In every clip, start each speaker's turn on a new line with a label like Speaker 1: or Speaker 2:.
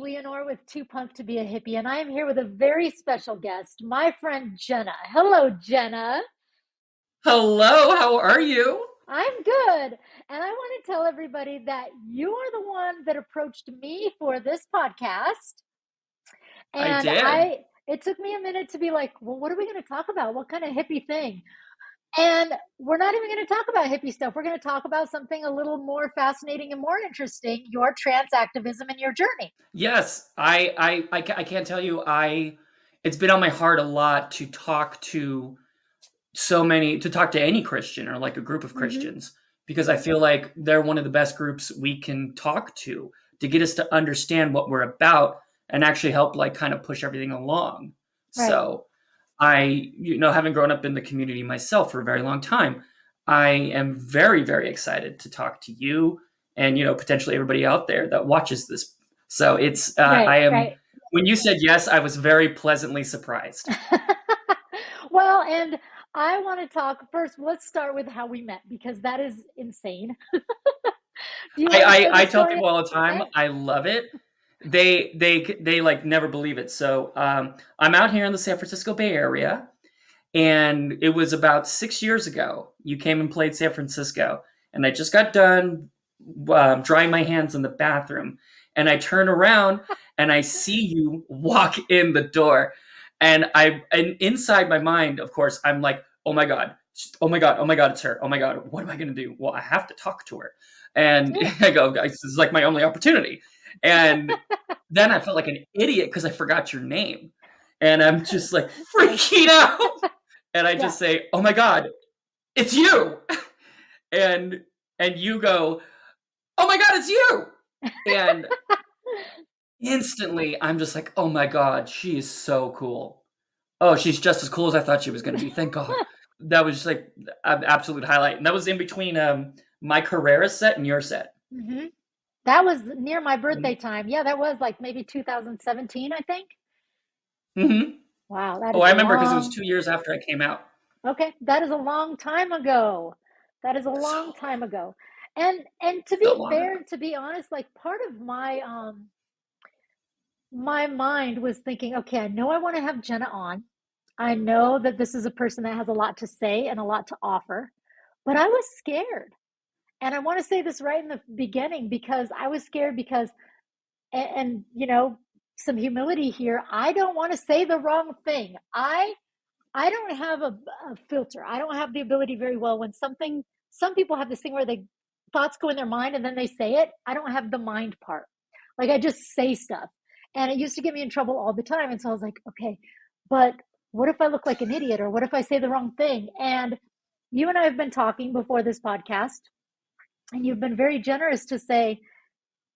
Speaker 1: Leanor with Too Punk to Be a Hippie, and I am here with a very special guest, my friend Jenna. Hello, Jenna.
Speaker 2: Hello, how are you?
Speaker 1: I'm good. And I want to tell everybody that you are the one that approached me for this podcast.
Speaker 2: I
Speaker 1: And
Speaker 2: did.
Speaker 1: it took me a minute to be like, well, what are we going to talk about? What kind of hippie thing? And we're not even going to talk about hippie stuff. We're going to talk about something a little more fascinating and more interesting, your trans activism and your journey.
Speaker 2: Yes, I can't tell you. It's been on my heart a lot to talk to to talk to any Christian or like a group of
Speaker 1: Mm-hmm.
Speaker 2: Christians because I feel like they're one of the best groups we can talk to get us to understand what we're about and actually help like kind of push everything along.
Speaker 1: Right.
Speaker 2: So having grown up in the community myself for a very long time, I am very, very excited to talk to you and, potentially everybody out there that watches this. So
Speaker 1: Right.
Speaker 2: I am,
Speaker 1: Right.
Speaker 2: when you said yes, I was very pleasantly surprised.
Speaker 1: Well, and I want to talk first. Let's start with how we met because that is insane. Do you
Speaker 2: I,
Speaker 1: want to share
Speaker 2: I,
Speaker 1: the
Speaker 2: I tell
Speaker 1: story of
Speaker 2: people all the
Speaker 1: how we
Speaker 2: time,
Speaker 1: met?
Speaker 2: I love it. They like never believe it. So, I'm out here in the San Francisco Bay Area. And it was about 6 years ago. You came and played San Francisco, and I just got done drying my hands in the bathroom. And I turn around and I see you walk in the door, and inside my mind, of course, I'm like, oh my god, oh my god, oh my god, it's her. Oh my god, what am I gonna do? Well, I have to talk to her. And
Speaker 1: Yeah.
Speaker 2: I go, guys, this is like my only opportunity. And then I felt like an idiot because I forgot your name. And I'm just like freaking out and I
Speaker 1: Yeah.
Speaker 2: just say, "Oh my god, it's you!" and and you go, "Oh my god, it's you!" And instantly, I'm just like, "Oh my god, she is so cool. Oh, she's just as cool as I thought she was going to be. Thank God." That was just like an absolute highlight, and that was in between my Carrera set and your set.
Speaker 1: Hmm. That was near my birthday time. Yeah, that was like maybe 2017, I think.
Speaker 2: Mm-hmm.
Speaker 1: Wow, that
Speaker 2: Oh,
Speaker 1: is
Speaker 2: I
Speaker 1: a
Speaker 2: remember because it was
Speaker 1: long,
Speaker 2: 2 years after I came out.
Speaker 1: okay, that is a long time ago. That is a
Speaker 2: So
Speaker 1: long time ago. And to be
Speaker 2: so long
Speaker 1: fair
Speaker 2: ago.
Speaker 1: and to be honest, like part of my mind was thinking, okay, I know I want to have Jenna on. I know that this is a person that has a lot to say and a lot to offer, but I was scared. And I want to say this right in the beginning because I was scared because, and some humility here. I don't want to say the wrong thing. I don't have a filter. I don't have the ability very well when some people have this thing where they thoughts go in their mind and then they say it. I don't have the mind part. Like I just say stuff. And it used to get me in trouble all the time. And so I was like, okay, but what if I look like an idiot or what if I say the wrong thing? And you and I have been talking before this podcast, and you've been very generous to say,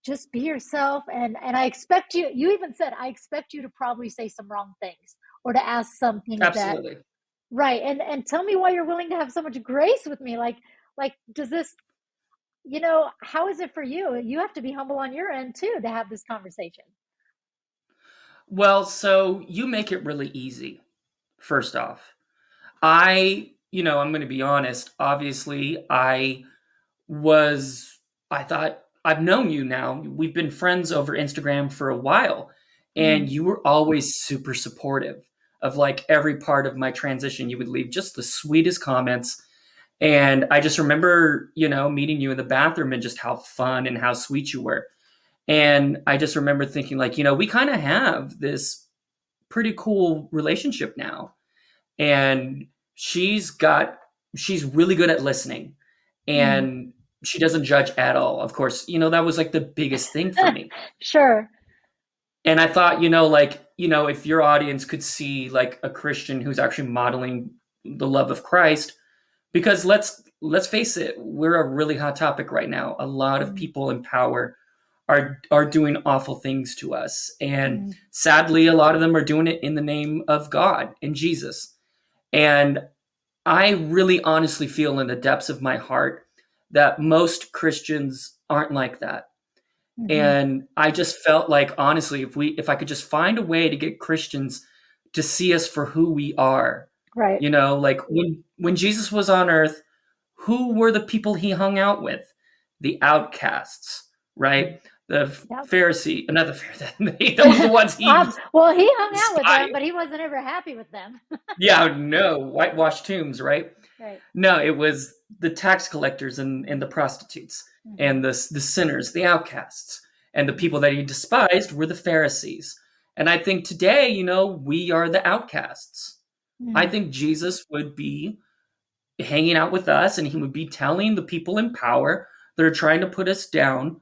Speaker 1: just be yourself. And I expect you even said, I expect you to probably say some wrong things or to ask some things that.
Speaker 2: Absolutely.
Speaker 1: Right. And tell me why you're willing to have so much grace with me. Like does this, how is it for you? You have to be humble on your end too to have this conversation.
Speaker 2: Well, so you make it really easy. First off, I'm going to be honest. Obviously, was, I thought, I've known you now. We've been friends over Instagram for a while, and
Speaker 1: Mm,
Speaker 2: you were always super supportive of like every part of my transition. You would leave just the sweetest comments. And I just remember, meeting you in the bathroom and just how fun and how sweet you were. And I just remember thinking, like, we kind of have this pretty cool relationship now, and she's really good at listening,
Speaker 1: mm.
Speaker 2: and she doesn't judge at all. Of course, that was like the biggest thing for me.
Speaker 1: Sure.
Speaker 2: And I thought, like, if your audience could see like a Christian who's actually modeling the love of Christ, because let's face it, we're a really hot topic right now. A lot of
Speaker 1: Mm,
Speaker 2: people in power are doing awful things to us, and
Speaker 1: mm,
Speaker 2: sadly a lot of them are doing it in the name of God and Jesus. And I really honestly feel in the depths of my heart that most Christians aren't like that.
Speaker 1: mm-hmm.
Speaker 2: And I just felt like, honestly, if I could just find a way to get Christians to see us for who we are,
Speaker 1: Right.
Speaker 2: like when Jesus was on earth, who were the people he hung out with? The outcasts, right? The
Speaker 1: Yep.
Speaker 2: Pharisee, not the Pharisee. Those are the ones he
Speaker 1: Well, he hung out with them,
Speaker 2: despised.
Speaker 1: but he wasn't ever happy with them.
Speaker 2: Yeah, no, whitewashed tombs, right?
Speaker 1: Right.
Speaker 2: No, it was the tax collectors and the prostitutes
Speaker 1: Mm-hmm.
Speaker 2: and the sinners, the outcasts, and the
Speaker 1: Mm-hmm.
Speaker 2: people that he despised were the Pharisees. And I think today, we are the outcasts. I
Speaker 1: Mm-hmm.
Speaker 2: think Jesus would be hanging out with us and he would be telling the people in power that are trying to put us down,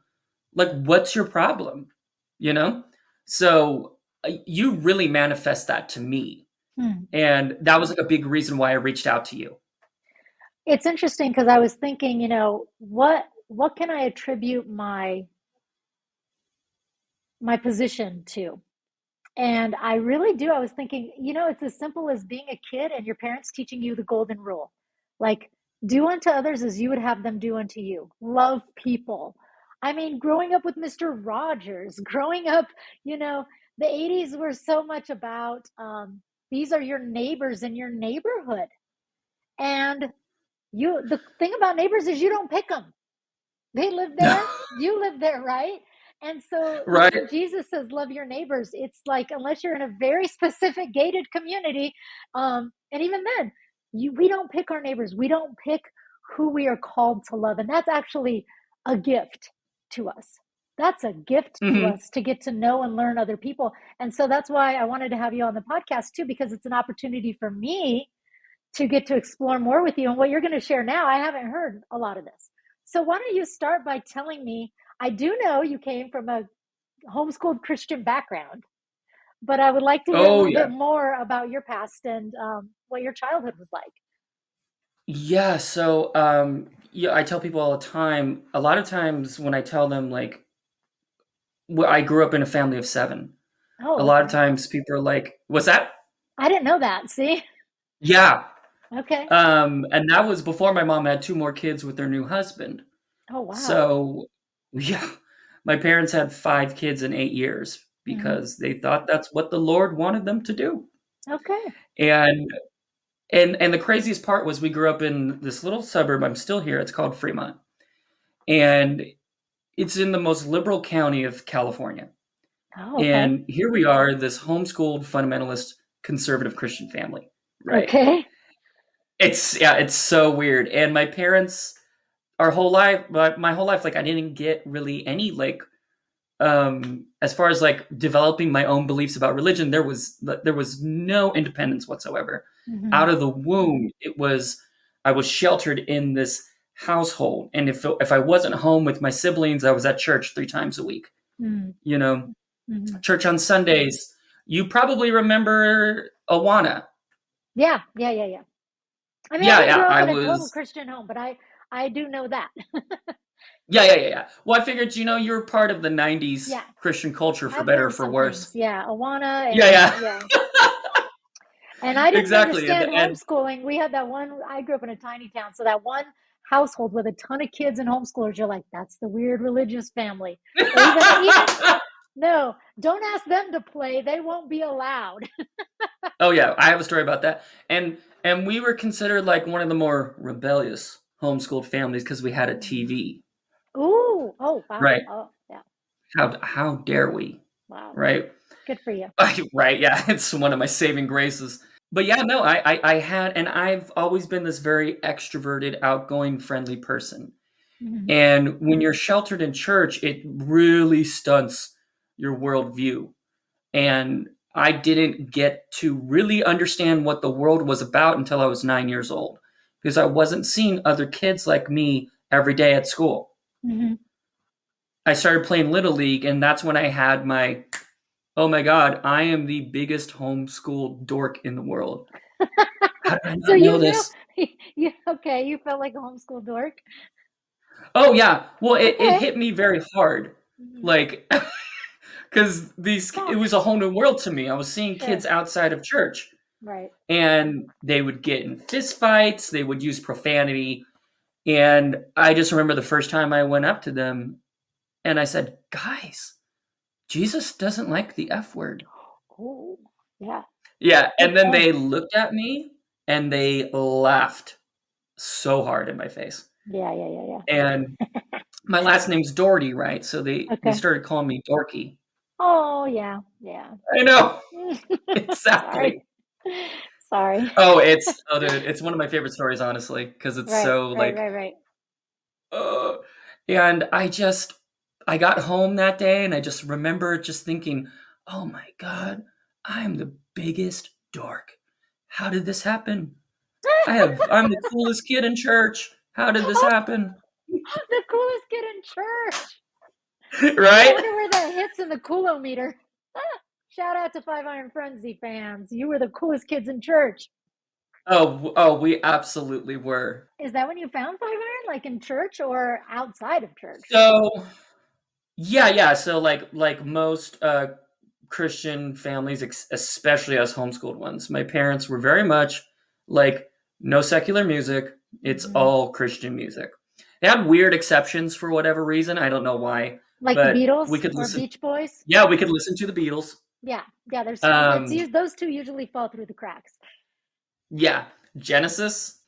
Speaker 2: like, what's your problem? You know? So you really manifest that to me.
Speaker 1: Hmm.
Speaker 2: And that was like a big reason why I reached out to you.
Speaker 1: It's interesting because I was thinking, what can I attribute my position to? And I really do. I was thinking, it's as simple as being a kid and your parents teaching you the golden rule. Like, do unto others as you would have them do unto you. Love people. I mean, growing up with Mr. Rogers, growing up, the 80s were so much about these are your neighbors in your neighborhood. And the thing about neighbors is you don't pick them. They live there, you live there, right? And so
Speaker 2: Right?
Speaker 1: when Jesus says love your neighbors, it's like unless you're in a very specific gated community, and even then, we don't pick our neighbors. We don't pick who we are called to love, and that's actually a gift to us. That's a gift to
Speaker 2: Hmm.
Speaker 1: us to get to know and learn other people. And so that's why I wanted to have you on the podcast too, because it's an opportunity for me to get to explore more with you. And what you're going to share now, I haven't heard a lot of this. So why don't you start by telling me? I do know you came from a homeschooled Christian background, but I would like to hear a
Speaker 2: Oh,
Speaker 1: little
Speaker 2: yeah.
Speaker 1: bit more about your past and what your childhood was like.
Speaker 2: Yeah. So, yeah, I tell people all the time, a lot of times when I tell them, like, well, I grew up in a family of seven. A
Speaker 1: Oh,
Speaker 2: lot of
Speaker 1: okay.
Speaker 2: times people are like, what's that?
Speaker 1: I didn't know that. See?
Speaker 2: Yeah.
Speaker 1: Okay.
Speaker 2: And that was before my mom had two more kids with their new husband.
Speaker 1: Oh, wow.
Speaker 2: So, yeah, my parents had 5 kids in 8 years
Speaker 1: Hmm.
Speaker 2: because they thought that's what the Lord wanted them to do.
Speaker 1: Okay.
Speaker 2: And and the craziest part was we grew up in this little suburb. I'm still here. It's called Fremont, and it's in the most liberal county of California.
Speaker 1: Oh, okay.
Speaker 2: And here we are, this homeschooled fundamentalist conservative Christian family, right?
Speaker 1: Okay.
Speaker 2: It's so weird. And my parents, our whole life, my whole life, like I didn't get really any like as far as like developing my own beliefs about religion, there was no independence whatsoever.
Speaker 1: Hmm.
Speaker 2: Out of the womb, I was sheltered in this household, and if I wasn't home with my siblings, I was at church 3 times a week.
Speaker 1: Hmm.
Speaker 2: You know,
Speaker 1: Hmm.
Speaker 2: church on Sundays. You probably remember Awana.
Speaker 1: Yeah. Yeah. Yeah. Yeah. I mean, I
Speaker 2: Yeah,
Speaker 1: didn't
Speaker 2: yeah.
Speaker 1: grow up
Speaker 2: I
Speaker 1: in a total
Speaker 2: was.
Speaker 1: Christian home, but I do know that.
Speaker 2: Yeah, yeah, yeah, yeah. Well, I figured you were part of the '90s
Speaker 1: Yeah.
Speaker 2: Christian culture, for
Speaker 1: I've
Speaker 2: better or
Speaker 1: learned
Speaker 2: for
Speaker 1: some things.
Speaker 2: worse.
Speaker 1: Yeah, Awana
Speaker 2: Yeah,
Speaker 1: and
Speaker 2: yeah.
Speaker 1: yeah. And I didn't
Speaker 2: Exactly. And
Speaker 1: understand
Speaker 2: and
Speaker 1: homeschooling. We had that one, I grew up in a tiny town, so that one household with a ton of kids and homeschoolers, you're like, that's the weird religious family. Or even no, don't ask them to play. They won't be allowed.
Speaker 2: oh yeah, I have a story about that. And we were considered like one of the more rebellious homeschooled families because we had a
Speaker 1: Mm.
Speaker 2: TV.
Speaker 1: Ooh, oh wow.
Speaker 2: Right.
Speaker 1: Oh yeah.
Speaker 2: How dare we?
Speaker 1: Wow.
Speaker 2: Right?
Speaker 1: Good for you.
Speaker 2: Right, yeah. It's one of my saving graces. But yeah, no, I had, and I've always been this very extroverted, outgoing, friendly person.
Speaker 1: Hmm.
Speaker 2: And when you're sheltered in church, it really stunts your worldview. And I didn't get to really understand what the world was about until I was 9 years old because I wasn't seeing other kids like me every day at school.
Speaker 1: Hmm.
Speaker 2: I started playing Little League, and that's when I had my, oh my God, I am the biggest homeschool dork in the world. How did I
Speaker 1: So
Speaker 2: not know
Speaker 1: you knew
Speaker 2: this?
Speaker 1: you okay, you felt like a homeschool dork.
Speaker 2: Oh, yeah. Well, it
Speaker 1: Okay.
Speaker 2: hit me very hard.
Speaker 1: Hmm.
Speaker 2: Like, because it
Speaker 1: Talk.
Speaker 2: was a whole new world to me. I was seeing
Speaker 1: Sure.
Speaker 2: kids outside of church,
Speaker 1: Right.
Speaker 2: and they would get in fist fights, they would use profanity. And I just remember the first time I went up to them and I said, guys, Jesus doesn't like the F word.
Speaker 1: Oh, yeah.
Speaker 2: Yeah.
Speaker 1: Good
Speaker 2: And then
Speaker 1: point.
Speaker 2: they looked at me and they laughed so hard in my face.
Speaker 1: Yeah, yeah, yeah,
Speaker 2: And my last name's Doherty, right? So
Speaker 1: yeah.
Speaker 2: they
Speaker 1: Okay.
Speaker 2: started calling me Dorky.
Speaker 1: Oh, yeah, yeah.
Speaker 2: I know.
Speaker 1: Sorry.
Speaker 2: Exactly.
Speaker 1: Sorry.
Speaker 2: Dude, it's one of my favorite stories, honestly, because it's
Speaker 1: Right,
Speaker 2: so
Speaker 1: right,
Speaker 2: like,
Speaker 1: right, right.
Speaker 2: uh, and I got home that day and I just remember just thinking, oh my God, I'm the biggest dork. How did this happen? I'm the coolest kid in church. How did this happen?
Speaker 1: The coolest kid in church. I
Speaker 2: Right?
Speaker 1: wonder where that hits in the coolometer. Shout out to Five Iron Frenzy fans. You were the coolest kids in church.
Speaker 2: Oh, we absolutely were.
Speaker 1: Is that when you found Five Iron, like in church or outside of church?
Speaker 2: So yeah, yeah. So like most Christian families, especially us homeschooled ones, my parents were very much like no secular music. It's
Speaker 1: Hmm.
Speaker 2: all Christian music. They had weird exceptions for whatever reason. I don't know why,
Speaker 1: Like the
Speaker 2: but we
Speaker 1: Beatles
Speaker 2: could
Speaker 1: or
Speaker 2: listen.
Speaker 1: Beach Boys?
Speaker 2: Yeah, we could listen to the Beatles.
Speaker 1: Yeah, yeah. There's it's
Speaker 2: Um,
Speaker 1: used, those two usually fall through the cracks.
Speaker 2: yeah, Genesis.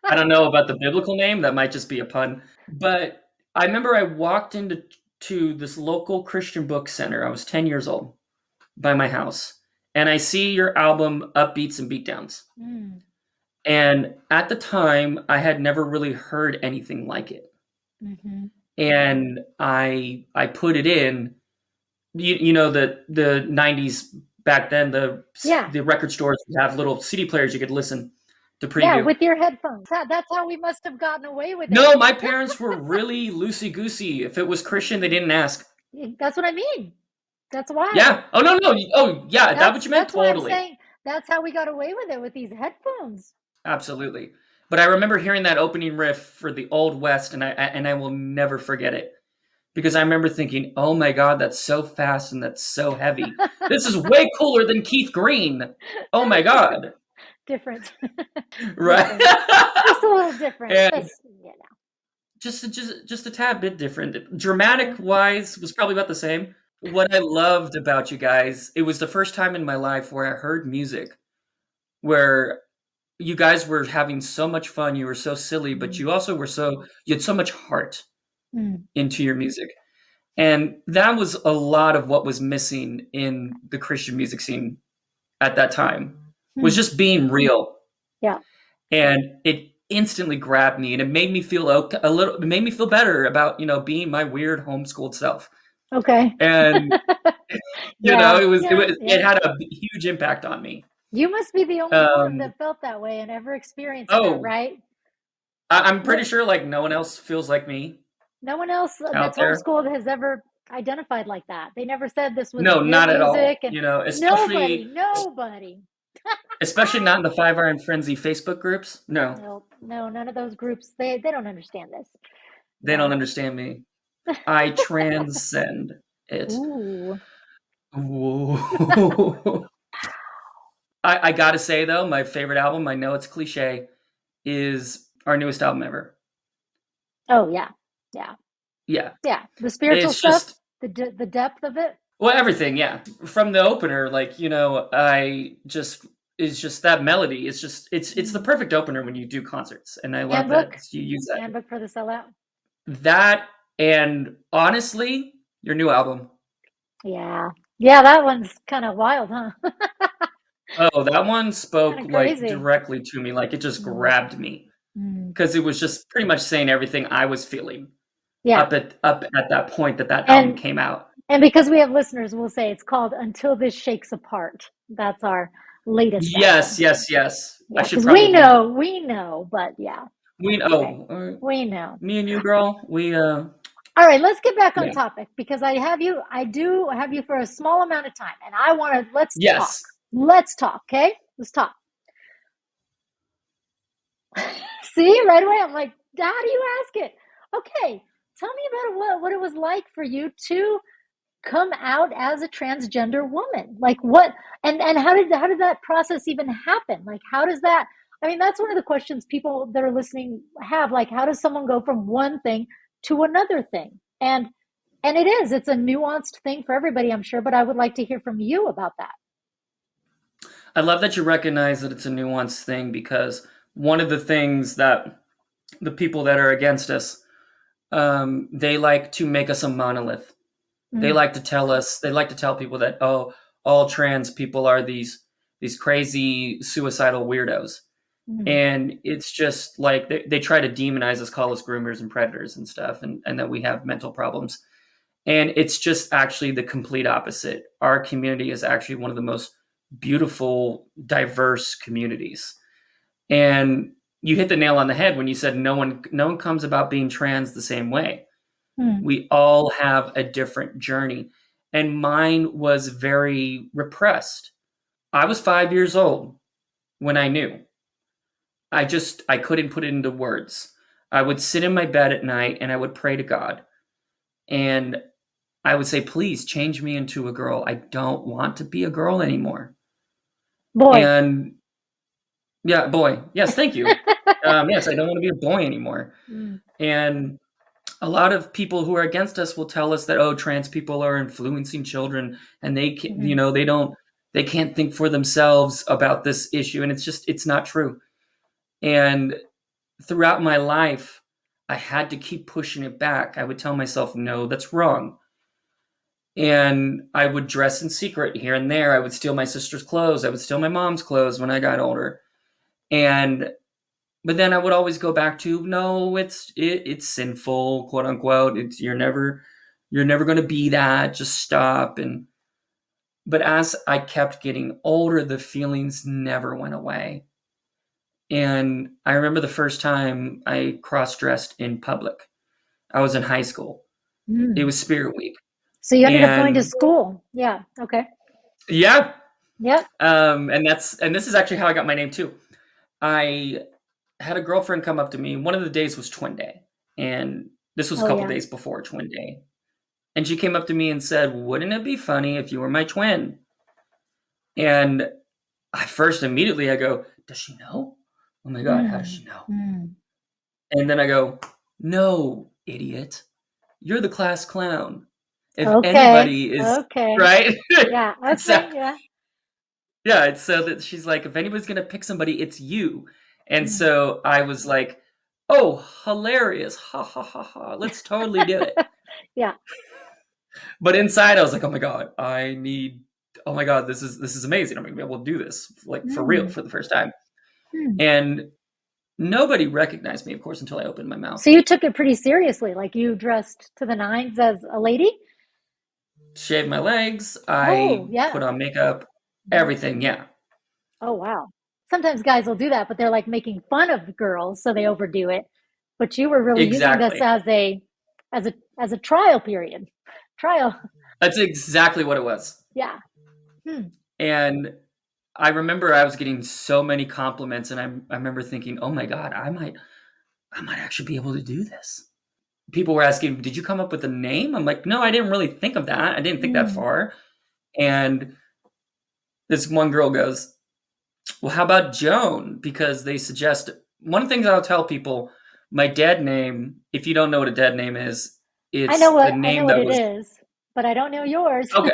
Speaker 2: I don't know about the biblical name. That might just be a pun. But I remember I walked into this local Christian book center. I was 10 years old by my house. And I see your album Upbeats and Beatdowns.
Speaker 1: Mm,
Speaker 2: And at the time, I had never really heard anything like it.
Speaker 1: hmm.
Speaker 2: And I put it in. You know the 90s back then,
Speaker 1: Yeah,
Speaker 2: the record stores would have little CD players you could listen to
Speaker 1: yeah.
Speaker 2: preview.
Speaker 1: With your headphones. That's how we must have gotten away with it.
Speaker 2: No, my parents were really loosey goosey. If it was Christian, they didn't ask.
Speaker 1: That's what I mean. That's why.
Speaker 2: Yeah. Oh no, no. Oh yeah, that what you meant?
Speaker 1: That's why I'm
Speaker 2: Totally.
Speaker 1: saying that's how we got away with it with these headphones.
Speaker 2: Absolutely. But I remember hearing that opening riff for the Old West, and I will never forget it because I remember thinking, "Oh my God, that's so fast and that's so heavy. This is way cooler than Keith Green. Oh my God!"
Speaker 1: Different.
Speaker 2: Right?
Speaker 1: Different. Just a little different.
Speaker 2: And
Speaker 1: Just, you know.
Speaker 2: just a tad bit different. Dramatic wise was probably about the same. What I loved about you guys, it was the first time in my life where I heard music where you guys were having so much fun, you were so silly, but
Speaker 1: Mm,
Speaker 2: you also you had so much heart
Speaker 1: mm,
Speaker 2: into your music. And that was a lot of what was missing in the Christian music scene at that time, was
Speaker 1: mm.
Speaker 2: just being real.
Speaker 1: Yeah.
Speaker 2: And it instantly grabbed me and it made me feel it made me feel better about, being my weird homeschooled self.
Speaker 1: Okay.
Speaker 2: And
Speaker 1: Yeah. Yeah.
Speaker 2: it
Speaker 1: Yeah.
Speaker 2: had a huge impact on me.
Speaker 1: You must be the only one
Speaker 2: Um,
Speaker 1: that felt that way and ever experienced that,
Speaker 2: oh,
Speaker 1: right?
Speaker 2: I'm pretty
Speaker 1: No,
Speaker 2: sure like no one else feels like me
Speaker 1: no one else
Speaker 2: out
Speaker 1: that's
Speaker 2: there.
Speaker 1: homeschooled has ever identified like that. They never said this was
Speaker 2: No,
Speaker 1: your
Speaker 2: not at
Speaker 1: music,
Speaker 2: all.
Speaker 1: and
Speaker 2: Especially
Speaker 1: nobody.
Speaker 2: especially not in the Five Iron Frenzy Facebook groups. No,
Speaker 1: No, no, none of those groups. They don't understand this.
Speaker 2: they don't
Speaker 1: No.
Speaker 2: understand me. I transcend it.
Speaker 1: Ooh.
Speaker 2: Whoa. I gotta say though, my favorite album, I know it's cliche, is our newest album ever.
Speaker 1: Oh yeah. Yeah.
Speaker 2: Yeah.
Speaker 1: Yeah. The spiritual
Speaker 2: It's
Speaker 1: stuff,
Speaker 2: just
Speaker 1: the depth of it.
Speaker 2: well, everything, yeah. From the opener, like, I just it's just that melody. It's the
Speaker 1: Mm.
Speaker 2: perfect opener when you do concerts. And I love that
Speaker 1: Handbook.
Speaker 2: you use that.
Speaker 1: Handbook for the sellout.
Speaker 2: That and honestly, your new album.
Speaker 1: Yeah. Yeah, that one's kind of wild, huh?
Speaker 2: Oh, that one
Speaker 1: Kind
Speaker 2: spoke
Speaker 1: of
Speaker 2: like
Speaker 1: crazy.
Speaker 2: directly to me. Like it just
Speaker 1: Mm.
Speaker 2: grabbed me
Speaker 1: Mm.
Speaker 2: because it was just pretty much saying everything I was feeling
Speaker 1: Yeah.
Speaker 2: up at that point that album
Speaker 1: And
Speaker 2: came out.
Speaker 1: and because we have listeners, we'll say it's called Until This Shakes Apart. That's our latest
Speaker 2: Yes,
Speaker 1: album.
Speaker 2: yes, yes. I
Speaker 1: Yeah,
Speaker 2: should
Speaker 1: because
Speaker 2: probably
Speaker 1: we know, but yeah. Okay.
Speaker 2: oh,
Speaker 1: We know.
Speaker 2: me and you, girl. We
Speaker 1: All right, let's get back on
Speaker 2: yeah.
Speaker 1: topic because I do have you for a small amount of time and I want to, let's talk.
Speaker 2: Yes.
Speaker 1: Let's talk, okay? Let's talk. See, right away, I'm like, how do you ask it? Okay, tell me about what it was like for you to come out as a transgender woman. Like what, and how did that process even happen? Like how does that, I mean, that's one of the questions people that are listening have. Like, how does someone go from one thing to another thing? And it's a nuanced thing for everybody, I'm sure, but I would like to hear from you about that.
Speaker 2: I love that you recognize that it's a nuanced thing because one of the things that the people that are against us, they like to make us a monolith. They
Speaker 1: Mm,
Speaker 2: like to tell us, they like to tell people that, oh, all trans people are these crazy suicidal weirdos.
Speaker 1: mm,
Speaker 2: And it's just like they try to demonize us, call us groomers and predators and stuff, and that we have mental problems. And it's just actually the complete opposite. Our community is actually one of the most beautiful, diverse communities. And you hit the nail on the head when you said no one comes about being trans the same way.
Speaker 1: mm,
Speaker 2: We all have a different journey. And mine was very repressed. I was 5 years old when I knew. I couldn't put it into words. I would sit in my bed at night and I would pray to God. And I would say, please change me into a girl. I don't want to be a girl anymore.
Speaker 1: boy.
Speaker 2: And yeah, boy. Yes, thank you. Yes, I don't want to be a boy anymore.
Speaker 1: Mm,
Speaker 2: And a lot of people who are against us will tell us that, oh, trans people are influencing children and they can,
Speaker 1: mhm,
Speaker 2: they can't think for themselves about this issue. And it's not true. And throughout my life, I had to keep pushing it back. I would tell myself, no, that's wrong. And I would dress in secret here and there. I would steal my sister's clothes. I would steal my mom's clothes when I got older. And but then I would always go back to, no, it's sinful, quote unquote. It's you're never going to be that. Just stop. And but as I kept getting older, the feelings never went away. And I remember the first time I cross dressed in public. I was in high school. It
Speaker 1: mm.
Speaker 2: was Spirit Week,
Speaker 1: So you ended up going to
Speaker 2: and
Speaker 1: school. Yeah. Okay.
Speaker 2: yeah,
Speaker 1: Yep.
Speaker 2: and this is actually how I got my name too. I had a girlfriend come up to me. One of the days was Twin Day, and this was a
Speaker 1: Oh
Speaker 2: couple
Speaker 1: yeah.
Speaker 2: days before Twin Day. And she came up to me and said, "Wouldn't it be funny if you were my twin?" And I first immediately I go, "Does she know? Oh my god, how does
Speaker 1: Mm,
Speaker 2: she know?"
Speaker 1: mm.
Speaker 2: And then I go, "No, idiot. You're the class clown. If
Speaker 1: Okay.
Speaker 2: anybody is
Speaker 1: Okay.
Speaker 2: right."
Speaker 1: Yeah.
Speaker 2: So
Speaker 1: Okay. Yeah.
Speaker 2: yeah, it's so that she's like, if anybody's gonna pick somebody, it's you. And
Speaker 1: Mm.
Speaker 2: so I was like, oh, hilarious. Ha ha ha ha. Let's totally do it.
Speaker 1: Yeah.
Speaker 2: But inside I was like, oh my God, oh my God, this is amazing. I'm gonna be able to do this like for real
Speaker 1: Mm,
Speaker 2: for the first time.
Speaker 1: mm.
Speaker 2: And nobody recognized me, of course, until I opened my mouth.
Speaker 1: So you took it pretty seriously. Like you dressed to the nines as a lady?
Speaker 2: Shaved my legs,
Speaker 1: Oh,
Speaker 2: I
Speaker 1: yeah.
Speaker 2: put on makeup,
Speaker 1: Mhm.
Speaker 2: everything, yeah.
Speaker 1: Oh, wow. Sometimes guys will do that, but they're like making fun of girls, so they overdo it. But you were really using this
Speaker 2: Exactly.
Speaker 1: as a trial period. Trial.
Speaker 2: That's exactly what it was.
Speaker 1: Yeah. Hmm.
Speaker 2: And I remember I was getting so many compliments, and I remember thinking, "Oh my god, I might actually be able to do this." People were asking, "Did you come up with a name?" I'm like, "No, I didn't really think of that. I didn't think that
Speaker 1: Hmm.
Speaker 2: far." And this one girl goes, "Well, how about Joan?" Because they suggest one of the things I'll tell people, my dead name. If you don't know what a dead name is, it's the
Speaker 1: I know
Speaker 2: name
Speaker 1: what
Speaker 2: that
Speaker 1: it
Speaker 2: was
Speaker 1: is, but I don't know yours.
Speaker 2: okay.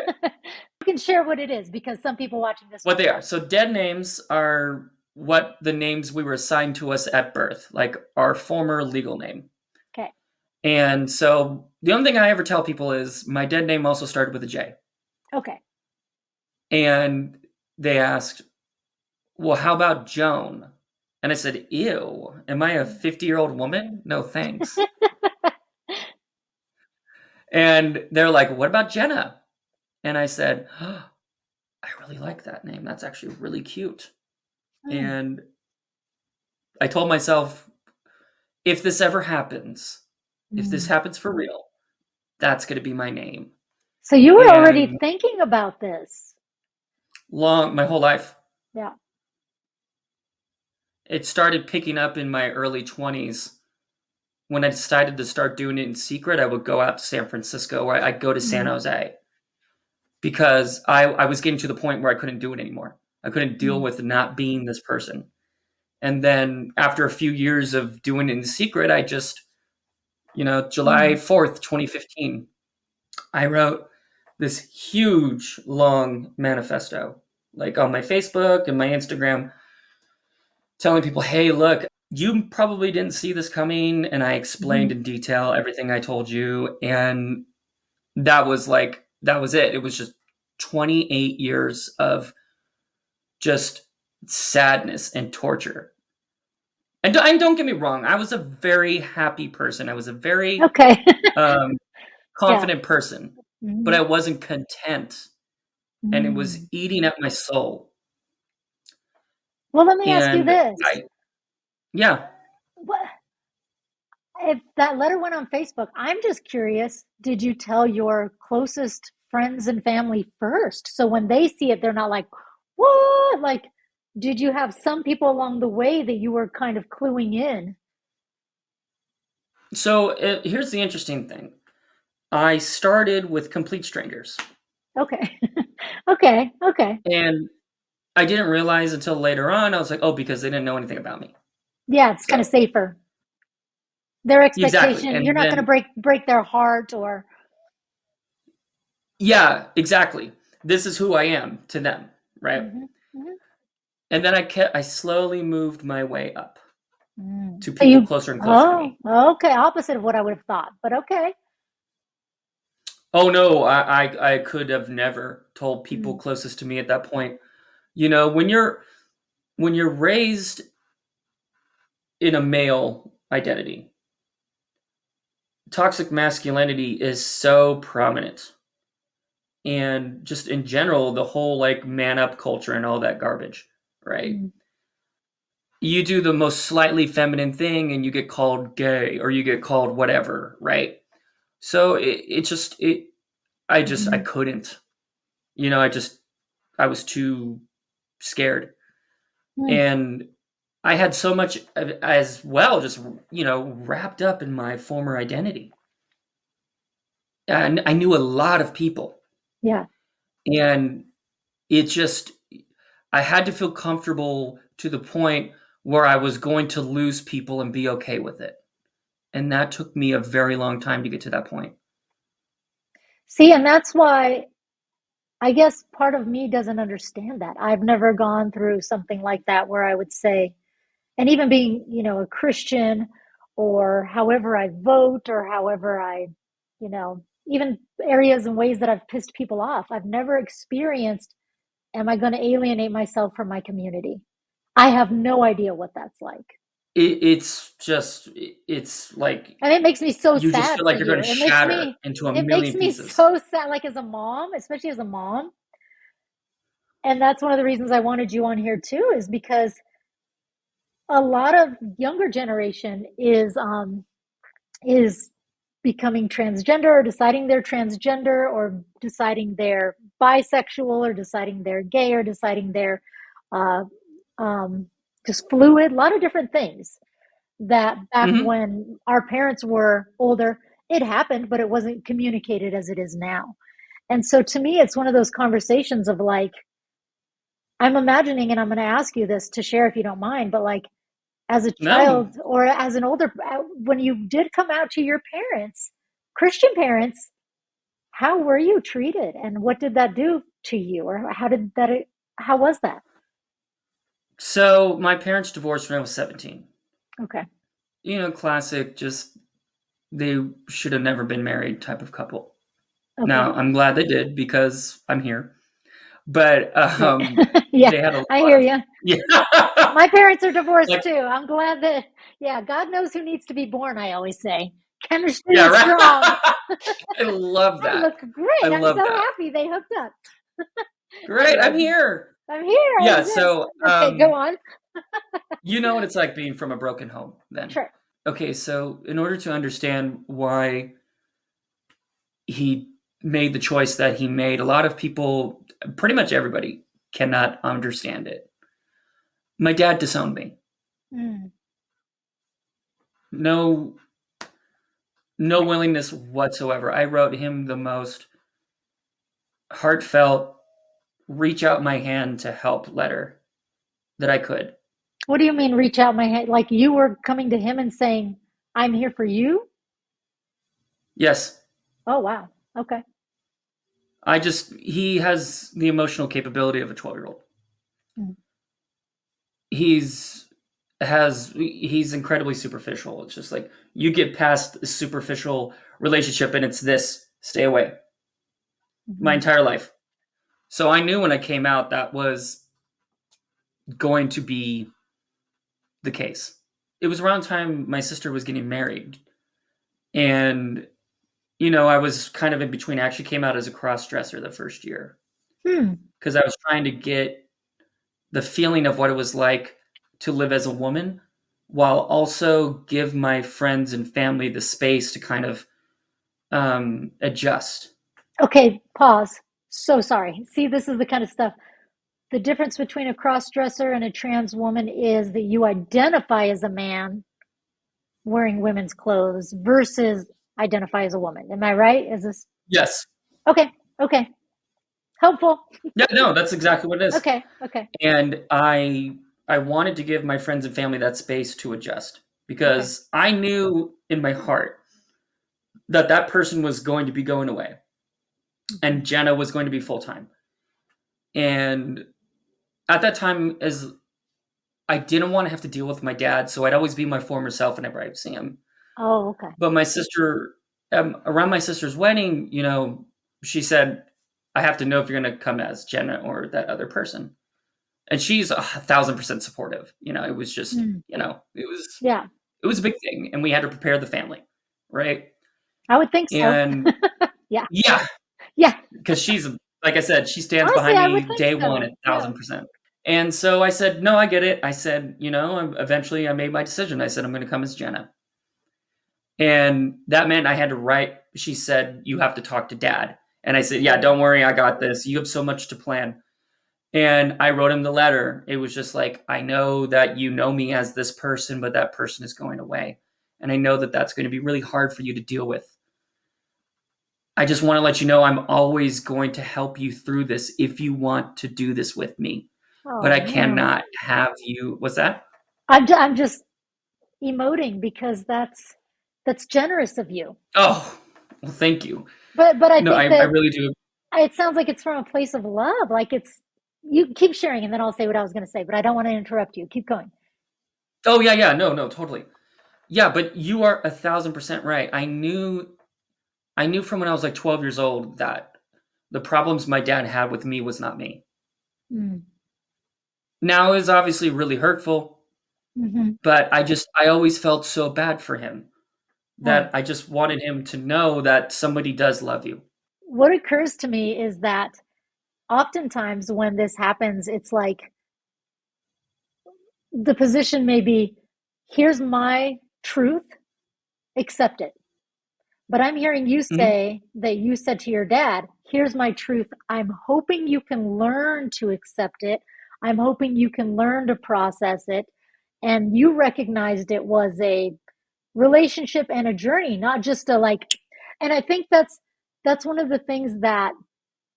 Speaker 1: You can share what it is because some people watching this
Speaker 2: What
Speaker 1: won't
Speaker 2: they
Speaker 1: know.
Speaker 2: are. So dead names are what the names we were assigned to us at birth, like our former legal name.
Speaker 1: Okay.
Speaker 2: And so the only thing I ever tell people is my dead name also started with a J.
Speaker 1: Okay.
Speaker 2: And they asked, well, how about Joan? And I said, ew, am I a 50-year-old woman? No, thanks. And they're like, what about Jenna? And I said, oh, I really like that name. That's actually really cute.
Speaker 1: Hmm.
Speaker 2: And I told myself, if this ever happens, if this
Speaker 1: Hmm.
Speaker 2: happens for real, that's going to be my name.
Speaker 1: So you were already
Speaker 2: And
Speaker 1: thinking about this.
Speaker 2: my whole life,
Speaker 1: Yeah.
Speaker 2: it started picking up in my early 20s. When I decided to start doing it in secret, I would go out to San Francisco or I'd go to San
Speaker 1: Mm,
Speaker 2: Jose because I was getting to the point where I couldn't do it anymore. I couldn't deal
Speaker 1: mm,
Speaker 2: with not being this person. And then after a few years of doing it in secret, I just,
Speaker 1: mm.
Speaker 2: July 4th, 2015, I wrote this huge, long manifesto, like on my Facebook and my Instagram, telling people, hey, look, you probably didn't see this coming, and I
Speaker 1: Mhm.
Speaker 2: explained in detail everything I told you, and that was it. It was just 28 years of just sadness and torture. And don't get me wrong, I was a very happy person. I was a very
Speaker 1: Okay.
Speaker 2: um,
Speaker 1: Yeah.
Speaker 2: confident person, but
Speaker 1: Mhm.
Speaker 2: I wasn't content, and it was
Speaker 1: Mm.
Speaker 2: eating at my soul.
Speaker 1: Well, let me ask you
Speaker 2: And
Speaker 1: this.
Speaker 2: I, yeah.
Speaker 1: What if that letter went on Facebook? I'm just curious, did you tell your closest friends and family first? So when they see it, they're not like, "What?" Like, did you have some people along the way that you were kind of cluing in?
Speaker 2: So here's the interesting thing. I started with complete strangers,
Speaker 1: Okay. Okay. Okay.
Speaker 2: and I didn't realize until later on. I was like, oh, because they didn't know anything about me.
Speaker 1: Yeah, it's kind of
Speaker 2: So
Speaker 1: safer. Their
Speaker 2: exactly,
Speaker 1: expectation, you're
Speaker 2: and
Speaker 1: not going to
Speaker 2: then
Speaker 1: break their heart or
Speaker 2: yeah, exactly. This is who I am to them, right?
Speaker 1: Mhm, mhm,
Speaker 2: And then I slowly moved my way up to
Speaker 1: So
Speaker 2: people
Speaker 1: you,
Speaker 2: closer and closer to
Speaker 1: oh,
Speaker 2: me.
Speaker 1: okay, opposite of what I would have thought, but okay.
Speaker 2: Oh no, I could have never told people
Speaker 1: Mm,
Speaker 2: closest to me at that point. You know, when you're raised in a male identity, toxic masculinity is so prominent. And just in general, the whole like man up culture and all that garbage, right?
Speaker 1: mm,
Speaker 2: You do the most slightly feminine thing and you get called gay or you get called whatever, right? So I
Speaker 1: mhm,
Speaker 2: couldn't, you know, I was too scared.
Speaker 1: mm.
Speaker 2: And I had so much as well, just, you know, wrapped up in my former identity. And I knew a lot of people,
Speaker 1: Yeah.
Speaker 2: and it just, I had to feel comfortable to the point where I was going to lose people and be okay with it. And that took me a very long time to get to that point.
Speaker 1: See, and that's why I guess part of me doesn't understand that. I've never gone through something like that where I would say, and even being, a Christian or however I vote or however even areas and ways that I've pissed people off, I've never experienced, am I going to alienate myself from my community? I have no idea what that's like.
Speaker 2: It's like
Speaker 1: And it makes me so
Speaker 2: you just
Speaker 1: sad
Speaker 2: feel
Speaker 1: for
Speaker 2: like you're going
Speaker 1: you.
Speaker 2: to shatter into a
Speaker 1: It makes
Speaker 2: million
Speaker 1: me
Speaker 2: pieces.
Speaker 1: so sad, like as a mom, especially as a mom. And that's one of the reasons I wanted you on here too, is because a lot of younger generation is becoming transgender or deciding they're transgender or deciding they're bisexual or deciding they're gay or deciding they're uh, um, just fluid. A lot of different things that back
Speaker 2: Hmm.
Speaker 1: when our parents were older, it happened, but it wasn't communicated as it is now. And so to me, it's one of those conversations of like, I'm imagining, and I'm going to ask you this to share if you don't mind, but like as a
Speaker 2: No.
Speaker 1: child or as an older, when you did come out to your parents, Christian parents, how were you treated and what did that do to you? Or how was that?
Speaker 2: So my parents divorced when I was 17.
Speaker 1: Okay.
Speaker 2: You know, classic, just they should have never been married type of couple. Now,
Speaker 1: Okay.
Speaker 2: I'm glad they did because I'm here. But
Speaker 1: Right. Yeah,
Speaker 2: they had a
Speaker 1: I
Speaker 2: lot
Speaker 1: hear
Speaker 2: of
Speaker 1: you.
Speaker 2: yeah.
Speaker 1: My parents are divorced
Speaker 2: Like
Speaker 1: too. I'm glad that, yeah, God knows who needs to be born, I always say. Chemistry
Speaker 2: yeah,
Speaker 1: is
Speaker 2: right.
Speaker 1: strong.
Speaker 2: I love
Speaker 1: I
Speaker 2: that.
Speaker 1: look
Speaker 2: I
Speaker 1: great. I'm
Speaker 2: love
Speaker 1: so
Speaker 2: that.
Speaker 1: happy they hooked up.
Speaker 2: Great, I'm
Speaker 1: Anyways,
Speaker 2: here.
Speaker 1: I'm here. I
Speaker 2: Yeah,
Speaker 1: exist.
Speaker 2: so,
Speaker 1: Okay, go on.
Speaker 2: you know what it's like being from a broken home then.
Speaker 1: Sure.
Speaker 2: Okay, so in order to understand why he made the choice that he made, a lot of people, pretty much everybody, cannot understand it. My dad disowned me.
Speaker 1: Mm,
Speaker 2: No no
Speaker 1: right.
Speaker 2: willingness whatsoever. I wrote him the most heartfelt, reach out my hand to help letter that I could.
Speaker 1: What do you mean reach out my hand? Like you were coming to him and saying, I'm here for you?
Speaker 2: Yes,
Speaker 1: Oh, wow. Okay.
Speaker 2: he has the emotional capability of a 12-year-old.
Speaker 1: Mm,
Speaker 2: He's he's incredibly superficial. It's just like you get past the superficial relationship and it's this, stay away. My
Speaker 1: Mhm.
Speaker 2: entire life. So I knew when I came out that was going to be the case. It was around the time my sister was getting married. And, I was kind of in between. I actually came out as a cross dresser the first year
Speaker 1: Hmm.
Speaker 2: because I was trying to get the feeling of what it was like to live as a woman while also give my friends and family the space to kind of adjust.
Speaker 1: Okay, pause. So sorry. See, this is the kind of stuff. The difference between a cross-dresser and a trans woman is that you identify as a man wearing women's clothes versus identify as a woman. Am I right? Is this
Speaker 2: Yes.
Speaker 1: okay? Okay. Helpful.
Speaker 2: Yeah, no, that's exactly what it is.
Speaker 1: Okay. Okay.
Speaker 2: And I wanted to give my friends and family that space to adjust
Speaker 1: Okay.
Speaker 2: because I knew in my heart that that person was going to be going away
Speaker 1: Mhm.
Speaker 2: and Jenna was going to be full time. And at that time, as I didn't want to have to deal with my dad, so I'd always be my former self whenever I'd see him.
Speaker 1: Oh, okay.
Speaker 2: But my sister, around my sister's wedding, she said, "I have to know if you're going to come as Jenna or that other person." And she's 1,000% supportive. It was just,
Speaker 1: Hmm. Yeah,
Speaker 2: it was a big thing, and we had to prepare the family, right?
Speaker 1: I would think so.
Speaker 2: And
Speaker 1: Yeah.
Speaker 2: yeah,
Speaker 1: Yeah.
Speaker 2: because she's like I said, she stands
Speaker 1: Honestly,
Speaker 2: behind
Speaker 1: I would
Speaker 2: me
Speaker 1: think
Speaker 2: day one,
Speaker 1: so.
Speaker 2: a
Speaker 1: Yeah.
Speaker 2: thousand percent. And so I said, no, I get it. I said, eventually I made my decision. I said, I'm going to come as Jenna. And that meant I had to write. She said, you have to talk to dad. And I said, yeah,
Speaker 1: Oh.
Speaker 2: don't worry. I got this. You have so much to plan. And I wrote him the letter. It was just like, I know that you know me as this person, but that person is going away. And I know that that's going to be really hard for you to deal with. I just want to let you know I'm always going to help you through this if you want to do this with me. But
Speaker 1: Oh
Speaker 2: I
Speaker 1: man.
Speaker 2: cannot have you. What's that?
Speaker 1: I'm just emoting because that's generous of you.
Speaker 2: Oh, well, thank you.
Speaker 1: But I
Speaker 2: No,
Speaker 1: think
Speaker 2: I
Speaker 1: that
Speaker 2: really do.
Speaker 1: it sounds like it's from a place of love. Like it's you keep sharing and then I'll say what I was going to say, but I don't want to interrupt you. Keep going.
Speaker 2: Oh, yeah, yeah. No, no, totally. Yeah, but you are 1,000% right. I knew from when I was like 12 years old that the problems my dad had with me was not me.
Speaker 1: Mm.
Speaker 2: Now it was obviously really hurtful,
Speaker 1: Hmm.
Speaker 2: but I always felt so bad for him
Speaker 1: Oh.
Speaker 2: that I just wanted him to know that somebody does love you.
Speaker 1: What occurs to me is that oftentimes when this happens, it's like the position may be, here's my truth, accept it. But I'm hearing you
Speaker 2: Mhm.
Speaker 1: say that you said to your dad, here's my truth. I'm hoping you can learn to accept it. I'm hoping you can learn to process it. And you recognized it was a relationship and a journey, not just a like, and I think that's one of the things that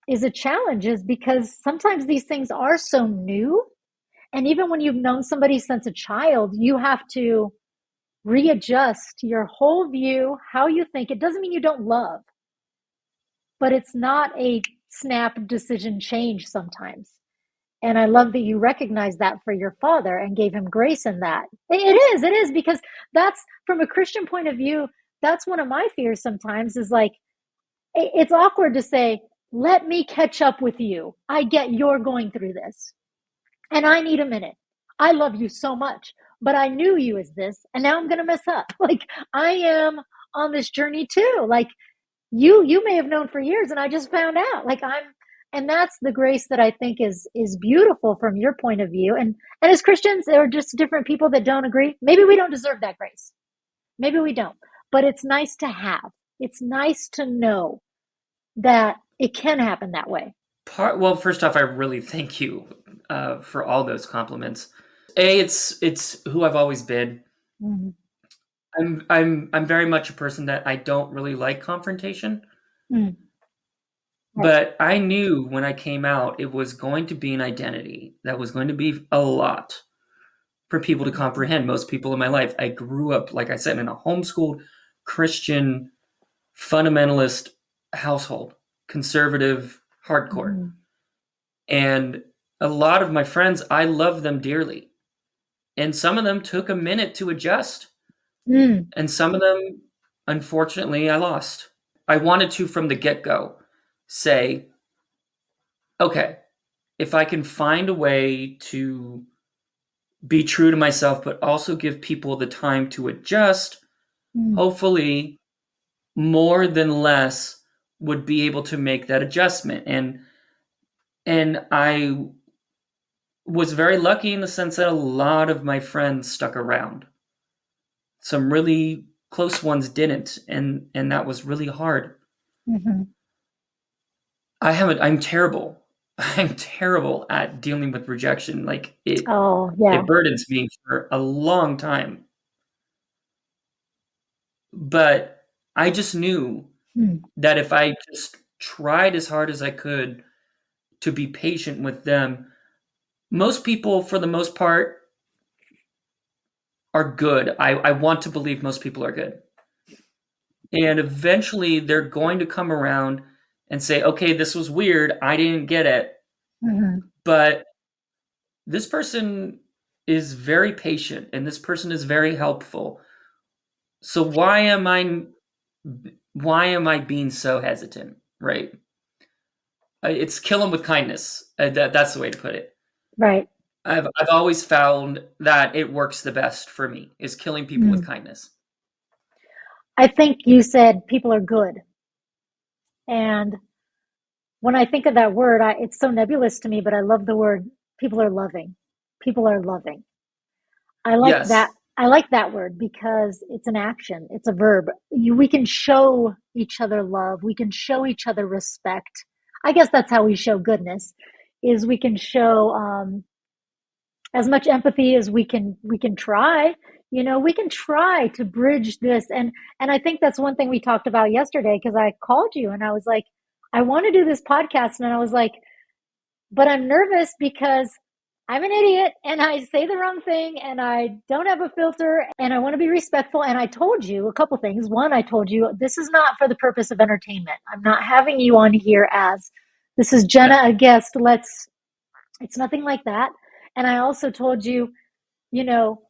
Speaker 1: is a challenge is because sometimes these things are so new. And even when you've known somebody since a child, you have to readjust your whole view, how you think. It doesn't mean you don't love, but it's not a snap decision change sometimes. And I love that you recognize that for your father and gave him grace in that. It is because that's from a Christian point of view. That's one of my fears sometimes is like, it's awkward to say, let me catch up with you. I get you're going through this and I need a minute. I love you so much, but I knew you as this and now I'm going to mess up. Like I am on this journey too. Like you may have known for years and I just found out. Like I'm and that's the grace that I think is beautiful from your point of view. And as Christians, there are just different people that don't agree. Maybe we don't deserve that grace. Maybe we don't. But it's nice to have. It's nice to know that it can happen that way.
Speaker 2: Well, first off, I really thank you for all those compliments. It's who I've always been.
Speaker 1: Mm-hmm.
Speaker 2: I'm very much a person that I don't really like confrontation,
Speaker 1: Mm, right.
Speaker 2: but I knew when I came out it was going to be an identity that was going to be a lot for people to
Speaker 1: Mm-hmm.
Speaker 2: comprehend. Most people in my life, I grew up, like I said, in a homeschooled Christian fundamentalist household, conservative, hardcore.
Speaker 1: Mm-hmm.
Speaker 2: And a lot of my friends, I love them dearly. and some of them took a minute to adjust,
Speaker 1: Mm,
Speaker 2: and some of them, unfortunately, I lost. I wanted to, from the get-go, say, okay, if I can find a way to be true to myself, but also give people the time to adjust,
Speaker 1: mm,
Speaker 2: hopefully more than less would be able to make that adjustment. And I was very lucky in the sense that a lot of my friends stuck around. Some really close ones didn't, and that was really hard.
Speaker 1: mhm.
Speaker 2: I'm terrible. I'm terrible at dealing with rejection. Like
Speaker 1: Oh, yeah.
Speaker 2: it burdens me for a long time. But I just knew
Speaker 1: Mm,
Speaker 2: that if I just tried as hard as I could to be patient with them, most people, for the most part, are good. I want to believe most people are good. And eventually they're going to come around and say, okay, this was weird. I didn't get it.
Speaker 1: mhm.
Speaker 2: But this person is very patient and this person is very helpful. So why am I being so hesitant? Right? It's kill them with kindness. That's the way to put it.
Speaker 1: Right.
Speaker 2: I've always found that it works the best for me is killing people with
Speaker 1: Mm.
Speaker 2: kindness.
Speaker 1: I think you said people are good. And when I think of that word, it's so nebulous to me, but I love the word people are loving. People are loving. I like that.
Speaker 2: Yes.
Speaker 1: I like that word because it's an action. It's a verb. We can show each other love. We can show each other respect. I guess that's how we show goodness is we can show, as much empathy as we can try. We can try to bridge this. And I think that's one thing we talked about yesterday because I called you and I was like, I want to do this podcast. And I was like, but I'm nervous because I'm an idiot and I say the wrong thing and I don't have a filter and I want to be respectful. And I told you a couple things. One, I told you this is not for the purpose of entertainment. I'm not having you on here as this is
Speaker 2: No.
Speaker 1: Jenna, a guest. It's nothing like that. And I also told you, you know,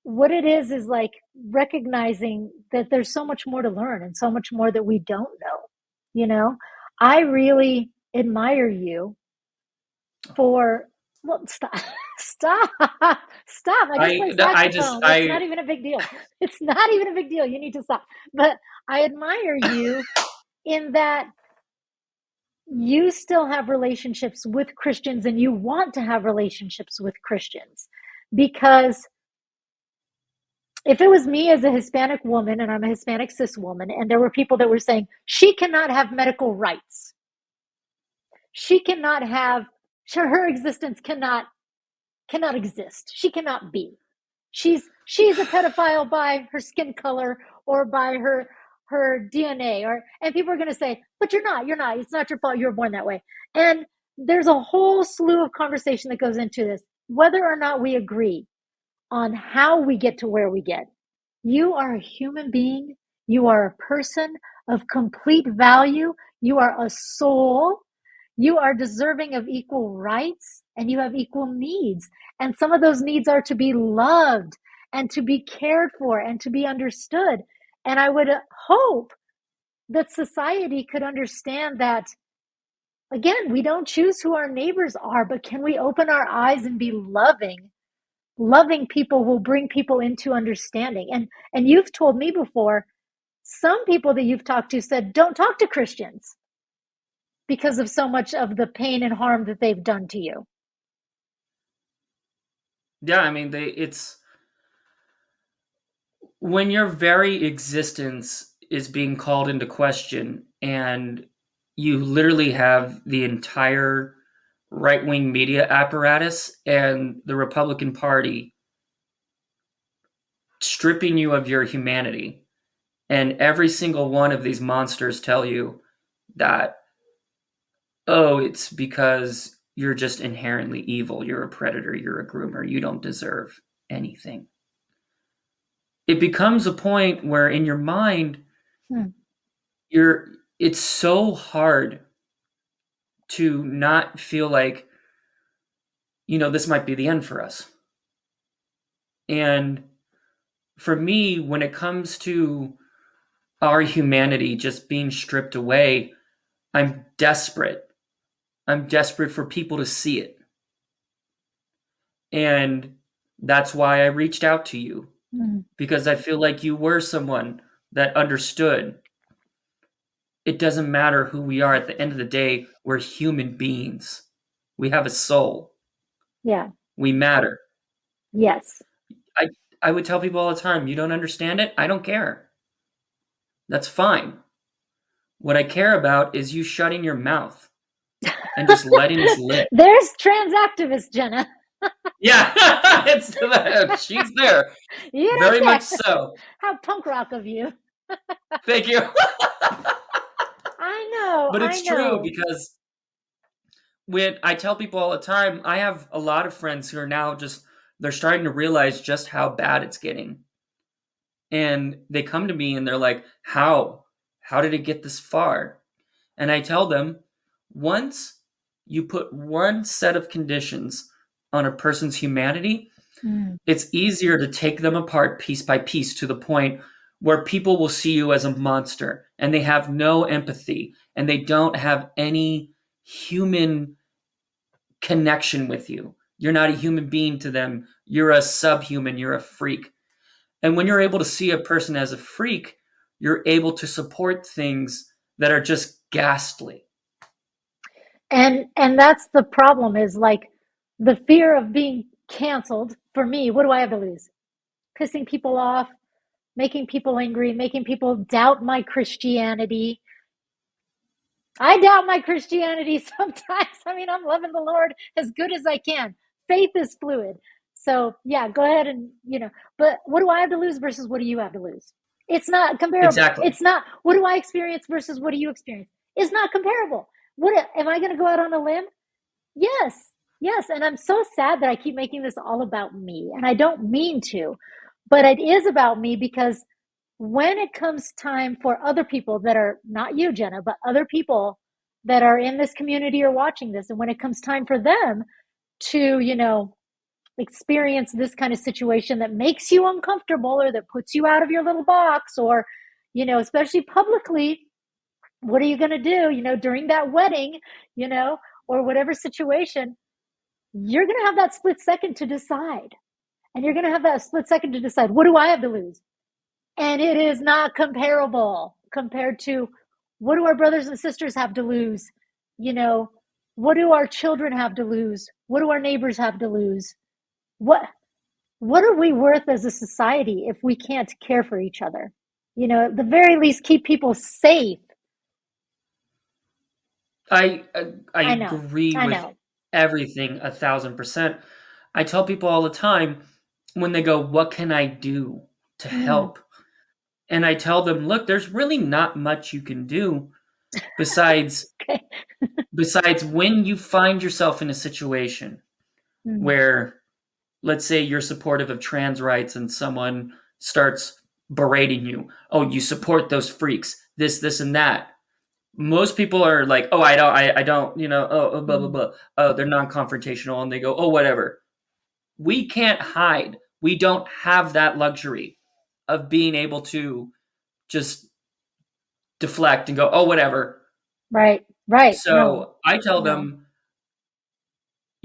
Speaker 1: what it is like recognizing that there's so much more to learn and so much more that we don't know. You know, I really admire you for, well, stop, stop, stop. I just
Speaker 2: I
Speaker 1: play
Speaker 2: I just
Speaker 1: saxophone. It's not
Speaker 2: I
Speaker 1: even a big deal. It's not even a big deal. You need to stop. But I admire you in that you still have relationships with Christians and you want to have relationships with Christians because if it was me as a Hispanic woman and I'm a Hispanic cis woman and there were people that were saying she cannot have medical rights, she cannot have, her existence cannot exist. She cannot be. She's a pedophile by her skin color or by her DNA and people are going to say, but you're not. It's not your fault. You were born that way. And there's a whole slew of conversation that goes into this, whether or not we agree on how we get to where we get. You are a human being. You are a person of complete value. You are a soul. You are deserving of equal rights and you have equal needs. And some of those needs are to be loved and to be cared for and to be understood. And I would hope that society could understand that, again, we don't choose who our neighbors are, but can we open our eyes and be loving? Loving people will bring people into understanding. And you've told me before, some people that you've talked to said, don't talk to Christians because of so much of the pain and harm that they've done to you.
Speaker 2: yeah, I mean it's when your very existence is being called into question and you literally have the entire right-wing media apparatus and the Republican Party stripping you of your humanity, and every single one of these monsters tell you that, oh, it's because you're just inherently evil, you're a predator, you're a groomer, you don't deserve anything. It becomes a point where in your mind
Speaker 1: Hmm.
Speaker 2: you're it's so hard to not feel like, this might be the end for us. And for me, when it comes to our humanity just being stripped away, I'm desperate. I'm desperate for people to see it. And that's why I reached out to you,
Speaker 1: Mm,
Speaker 2: because I feel like you were someone that understood. It doesn't matter who we are. At the end of the day, we're human beings. We have a soul.
Speaker 1: yeah.
Speaker 2: We matter.
Speaker 1: Yes.
Speaker 2: I, I would tell people all the time, you don't understand it? I don't care. That's fine. What I care about is you shutting your mouth and just letting us live.
Speaker 1: There's trans activist Jenna.
Speaker 2: Yeah, she's there.
Speaker 1: You
Speaker 2: Very
Speaker 1: don't
Speaker 2: much
Speaker 1: care.
Speaker 2: so.
Speaker 1: How punk rock of you.
Speaker 2: Thank you.
Speaker 1: I know,
Speaker 2: But
Speaker 1: I
Speaker 2: it's true,
Speaker 1: know.
Speaker 2: because when I tell people all the time, I have a lot of friends who are now just, they're starting to realize just how bad it's getting. And they come to me and they're like, how? How did it get this far? And I tell them, once you put one set of conditions on a person's humanity,
Speaker 1: Mm.
Speaker 2: it's easier to take them apart piece by piece to the point where people will see you as a monster and they have no empathy and they don't have any human connection with you. You're not a human being to them. You're a subhuman. You're a freak. And when you're able to see a person as a freak, you're able to support things that are just ghastly.
Speaker 1: And that's the problem is like the fear of being canceled for me. What do I have to lose? Pissing people off, making people angry, making people doubt my Christianity. I doubt my Christianity sometimes. I mean, I'm loving the Lord as good as I can. Faith is fluid. So, yeah, go ahead and, but what do I have to lose versus what do you have to lose? It's not comparable.
Speaker 2: Exactly.
Speaker 1: It's not, what do I experience versus what do you experience? It's not comparable. What am I going to go out on a limb? Yes, yes. And I'm so sad that I keep making this all about me. And I don't mean to, but it is about me because when it comes time for other people that are not you, Jenna, but other people that are in this community or watching this, and when it comes time for them to, experience this kind of situation that makes you uncomfortable or that puts you out of your little box or, especially publicly, what are you going to do, during that wedding, you know, or whatever situation, you're going to have that split second to decide. And you're going to have that split second to decide, what do I have to lose? And it is not comparable compared to what do our brothers and sisters have to lose? You know, what do our children have to lose? What do our neighbors have to lose? What what are we worth as a society if we can't care for each other? At the very least keep people safe.
Speaker 2: I I
Speaker 1: I know.
Speaker 2: agree
Speaker 1: I
Speaker 2: with
Speaker 1: know.
Speaker 2: everything 1,000%. I tell people all the time when they go, "What can I do to
Speaker 1: Mm,
Speaker 2: help?" And I tell them, "Look, there's really not much you can do besides
Speaker 1: okay.
Speaker 2: when you find yourself in a situation
Speaker 1: Mm,
Speaker 2: where, let's say you're supportive of trans rights and someone starts berating you. Oh, you support those freaks, this and that. Most people are like, oh, I don't, blah, blah,
Speaker 1: mm.
Speaker 2: blah. Oh, they're non-confrontational and they go, oh, whatever. We can't hide. We don't have that luxury of being able to just deflect and go, oh, whatever.
Speaker 1: Right. Right. No.
Speaker 2: So I tell
Speaker 1: No.
Speaker 2: them,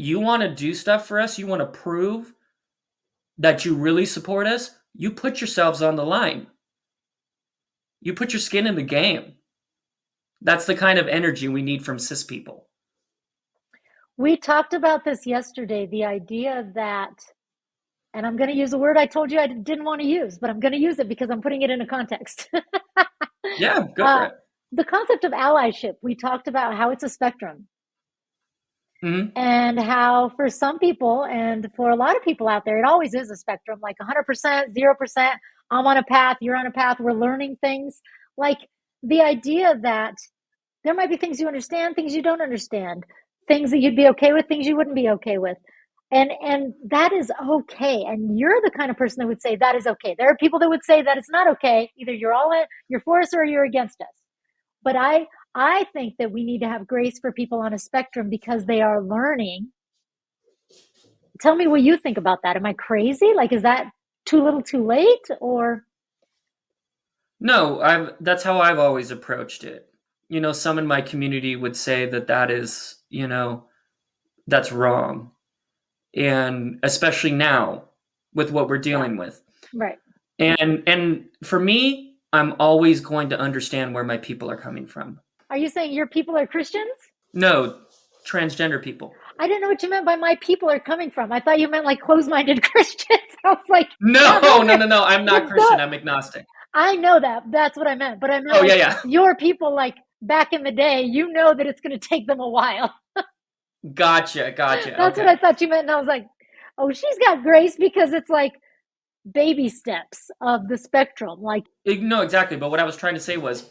Speaker 2: you want to do stuff for us? You want to prove that you really support us? You put yourselves on the line. You put your skin in the game. That's the kind of energy we need from cis people.
Speaker 1: We talked about this yesterday, the idea that, and I'm going to use a word I told you I didn't want to use, but I'm going to use it because I'm putting it in a context.
Speaker 2: Yeah, go for
Speaker 1: uh,
Speaker 2: it.
Speaker 1: the concept of allyship, we talked about how it's a spectrum
Speaker 2: Hmm.
Speaker 1: and how for some people and for a lot of people out there, it always is a spectrum, like 100%, 0%. I'm on a path, you're on a path, we're learning things. Like the idea that there might be things you understand, things you don't understand, things that you'd be okay with, things you wouldn't be okay with. And that is okay. And you're the kind of person that would say that is okay. There are people that would say that it's not okay. Either you're all in, you're for us or you're against us. But I think that we need to have grace for people on a spectrum because they are learning tell me what you think about that. Am I crazy? Like, is that too little too late? Or,
Speaker 2: No, that's how I've always approached it. Some in my community would say that that is, that's wrong. And especially now with what we're
Speaker 1: yeah,
Speaker 2: dealing with.
Speaker 1: right.
Speaker 2: And for me, I'm always going to understand where my people are coming from.
Speaker 1: Are you saying your people are Christians?
Speaker 2: No, transgender people.
Speaker 1: I didn't know what you meant by my people are coming from. I thought you meant like closed-minded Christians. I was like,
Speaker 2: No,
Speaker 1: yeah, those
Speaker 2: no,
Speaker 1: are
Speaker 2: no, no. I'm
Speaker 1: the
Speaker 2: not Christian. I'm agnostic.
Speaker 1: I know that. That's what I meant. But I meant
Speaker 2: Oh yeah,
Speaker 1: like
Speaker 2: yeah.
Speaker 1: your people, like back in the day, you know that it's going to take them a while.
Speaker 2: Gotcha, gotcha.
Speaker 1: That's what I
Speaker 2: Okay.
Speaker 1: thought you meant. And I was like, oh, she's got grace because it's like baby steps of the spectrum. Like,
Speaker 2: No, exactly. But what I was trying to say was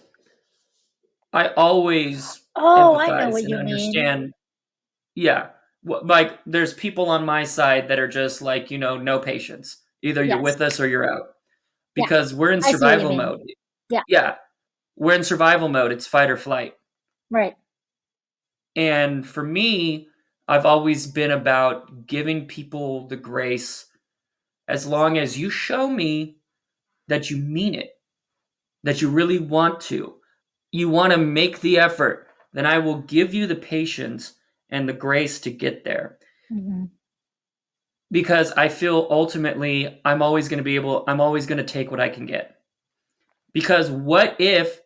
Speaker 2: I always
Speaker 1: oh, I know
Speaker 2: empathize
Speaker 1: what
Speaker 2: and
Speaker 1: you mean.
Speaker 2: understand. Yeah. Like there's people on my side that are just like, no patience. Either you're
Speaker 1: Yes.
Speaker 2: with us or you're out.
Speaker 1: Yeah.
Speaker 2: Because we're in
Speaker 1: I see what you
Speaker 2: survival
Speaker 1: mean.
Speaker 2: mode.
Speaker 1: Yeah.
Speaker 2: Yeah. We're in survival mode. It's fight or flight.
Speaker 1: Right.
Speaker 2: And for me, I've always been about giving people the grace as long as you show me that you mean it, that you really want to. You want to make the effort, then I will give you the patience and the grace to get there.
Speaker 1: Mm-hmm.
Speaker 2: Because I feel ultimately I'm always going to take what I can get. Because what if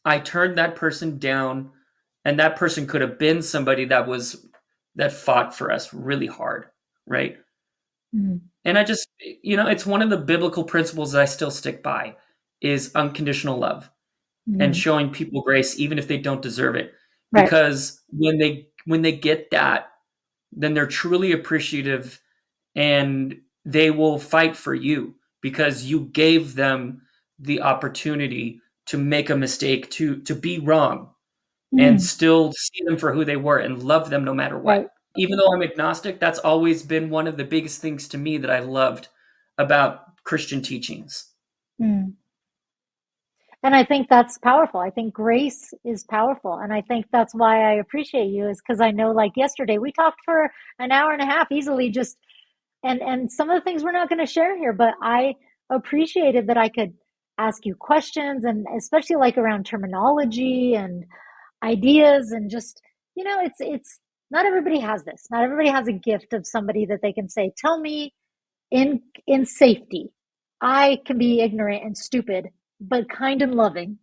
Speaker 2: I turned that person down and that person could have been somebody that fought for us really hard, right?
Speaker 1: Mm-hmm.
Speaker 2: And I just, it's one of the biblical principles that I still stick by is unconditional love and
Speaker 1: Mm-hmm.
Speaker 2: showing people grace even if they don't deserve it.
Speaker 1: Right.
Speaker 2: Because when they get that, then they're truly appreciative and they will fight for you because you gave them the opportunity to make a mistake, to be wrong and
Speaker 1: Mm-hmm.
Speaker 2: still see them for who they were and love them no matter
Speaker 1: Right.
Speaker 2: what. Even though I'm agnostic, that's always been one of the biggest things to me that I loved about Christian teachings.
Speaker 1: Mm. And I think that's powerful. I think grace is powerful. And I think that's why I appreciate you is because I know like yesterday we talked for an hour and a half easily just and some of the things we're not going to share here, but I appreciated that I could ask you questions and especially like around terminology and ideas and just it's not everybody has this. Not everybody has a gift of somebody that they can say, "Tell me in safety. I can be ignorant and stupid, but kind and loving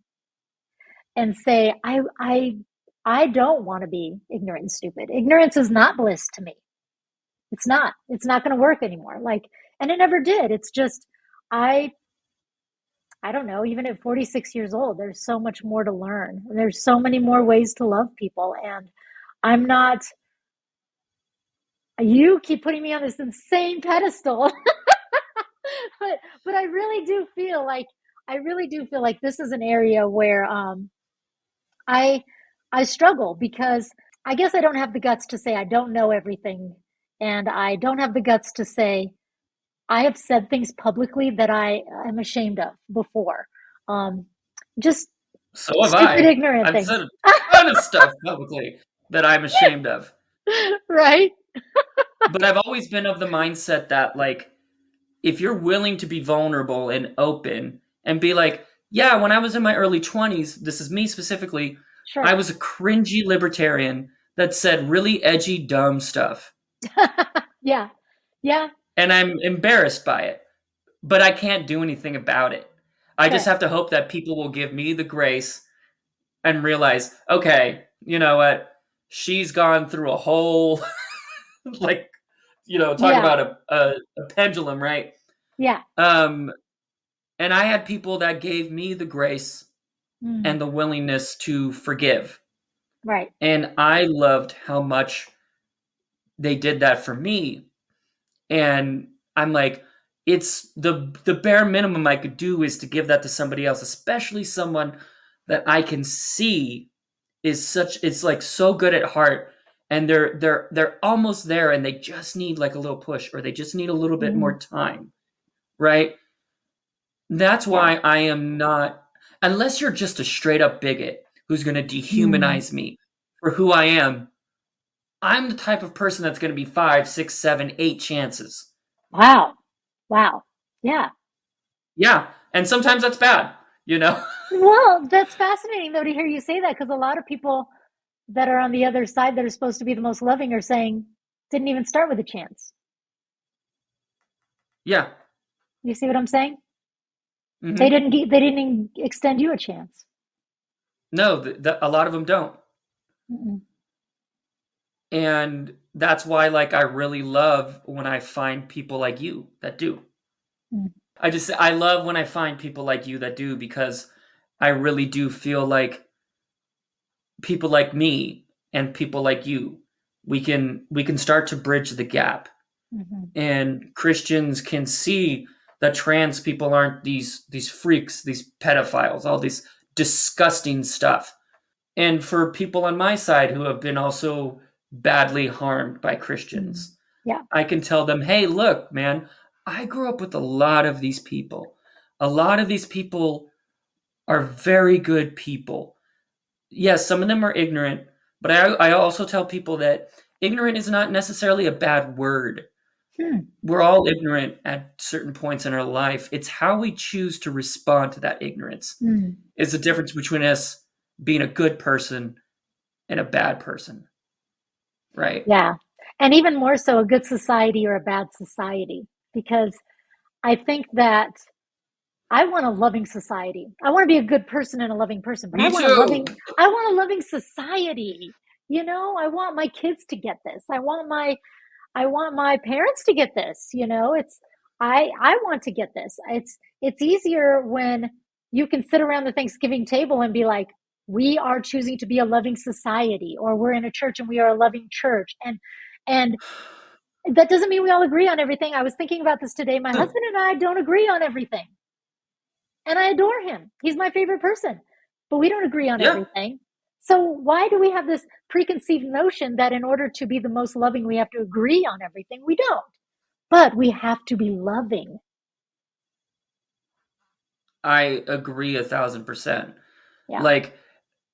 Speaker 1: and say, I don't want to be ignorant and stupid. Ignorance is not bliss to me. It's not. It's not going to work anymore. Like, and it never did. It's just I I don't know, even at 46 years old, there's so much more to learn. There's so many more ways to love people. And I'm not, you keep putting me on this insane pedestal. but I really do feel like this is an area where I I struggle because I guess I don't have the guts to say I don't know everything, and I don't have the guts to say I have said things publicly that I am ashamed of before. Um, just
Speaker 2: So have
Speaker 1: stupid,
Speaker 2: I.
Speaker 1: ignorant
Speaker 2: I've
Speaker 1: things,
Speaker 2: said a ton of stuff publicly that I'm ashamed of.
Speaker 1: right?
Speaker 2: But I've always been of the mindset that, like, if you're willing to be vulnerable and open and be like, yeah, when I was in my early 20s, this is me specifically, I
Speaker 1: Sure.
Speaker 2: was a cringy libertarian that said really edgy, dumb stuff.
Speaker 1: Yeah. Yeah.
Speaker 2: And I'm embarrassed by it, but I can't do anything about it. I just
Speaker 1: Sure.
Speaker 2: have to hope that people will give me the grace and realize, okay, you know what? She's gone through a whole, like, talk
Speaker 1: Yeah.
Speaker 2: about a pendulum, right?
Speaker 1: Yeah.
Speaker 2: Um, and I had people that gave me the grace
Speaker 1: Mm,
Speaker 2: and the willingness to forgive.
Speaker 1: right.
Speaker 2: And I loved how much they did that for me. And I'm like, it's the bare minimum I could do is to give that to somebody else, especially someone that I can see it's like so good at heart and they're almost there and they just need like a little push or they just need a little bit
Speaker 1: Mm,
Speaker 2: more time, right? That's
Speaker 1: yeah.
Speaker 2: why I am not, unless you're just a straight up bigot who's going to
Speaker 1: Mm,
Speaker 2: dehumanize me for who I am. I'm the type of person that's going to be 5, 6, 7, 8 chances.
Speaker 1: Wow. Wow. Yeah.
Speaker 2: Yeah. And sometimes that's bad, you know?
Speaker 1: Well, that's fascinating though to hear you say that, because a lot of people that are on the other side that are supposed to be the most loving are saying didn't even start with a chance.
Speaker 2: Yeah.
Speaker 1: You see what I'm saying?
Speaker 2: Hmm.
Speaker 1: They didn't extend you a chance.
Speaker 2: No, a lot of them don't.
Speaker 1: Mm-mm.
Speaker 2: And that's why, like, I really love when I find people like you that do.
Speaker 1: Mm.
Speaker 2: I love when I find people like you that do, because I really do feel like people like me and people like you, we can start to bridge the gap,
Speaker 1: Mm-hmm.
Speaker 2: and Christians can see that trans people aren't these freaks, these pedophiles, all this disgusting stuff. And for people on my side who have been also badly harmed by
Speaker 1: Mm.
Speaker 2: Christians,
Speaker 1: Yeah.
Speaker 2: I can tell them, hey, look, man, I grew up with a lot of these people. A lot of these people are very good people. Yes, some of them are ignorant, but I also tell people that ignorant is not necessarily a bad word.
Speaker 1: Hmm.
Speaker 2: We're all ignorant at certain points in our life. It's how we choose to respond to that ignorance
Speaker 1: Mm.
Speaker 2: is the difference between us being a good person and a bad person, right?
Speaker 1: Yeah. And even more so, a good society or a bad society. Because I think that I want a loving society. I want to be a good person and a loving person, but
Speaker 2: Me too.
Speaker 1: I want a loving society. You know, I want my kids to get this. I want my parents to get this. You know, I want to get this. It's easier when you can sit around the Thanksgiving table and be like, we are choosing to be a loving society, or we're in a church and we are a loving church. And that doesn't mean we all agree on everything. I was thinking about this today. My
Speaker 2: No.
Speaker 1: husband and I don't agree on everything. And I adore him. He's my favorite person. But we don't agree on
Speaker 2: Yeah.
Speaker 1: everything. So why do we have this preconceived notion that in order to be the most loving, we have to agree on everything? We don't. But we have to be loving.
Speaker 2: I agree 1,000%.
Speaker 1: Yeah.
Speaker 2: Like,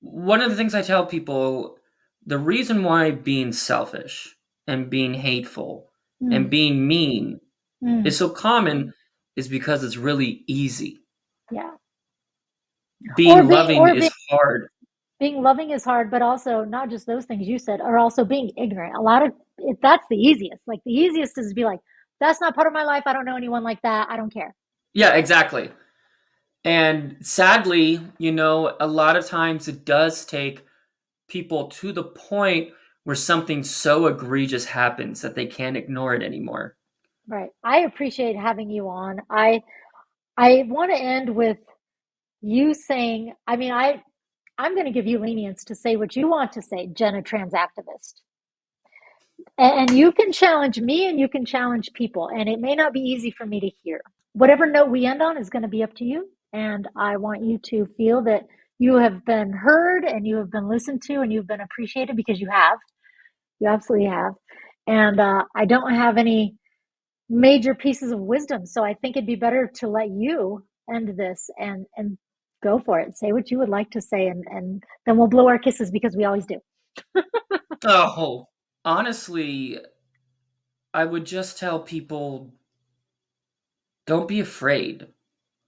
Speaker 2: one of the things I tell people, the reason why being selfish and being hateful and
Speaker 1: Mm,
Speaker 2: being mean
Speaker 1: mm,
Speaker 2: is so common is because it's really easy.
Speaker 1: yeah.
Speaker 2: Being loving
Speaker 1: Or
Speaker 2: is hard.
Speaker 1: being loving is hard, but also not just those things you said, are also being ignorant. A lot of that's the easiest. Like the easiest is to be like, that's not part of my life. I don't know anyone like that. I don't care.
Speaker 2: Yeah, exactly. And sadly, a lot of times it does take people to the point where something so egregious happens that they can't ignore it anymore.
Speaker 1: Right. I appreciate having you on. I want to end with you saying, I'm going to give you lenience to say what you want to say, Jenna trans activist. And you can challenge me and you can challenge people. And it may not be easy for me to hear. Whatever note we end on is going to be up to you. And I want you to feel that you have been heard and you have been listened to and you've been appreciated, because you have. You absolutely have. And I don't have any major pieces of wisdom. So I think it'd be better to let you end this and go for it. Say what you would like to say, and then we'll blow our kisses because we always do.
Speaker 2: Oh, honestly, I would just tell people, don't be afraid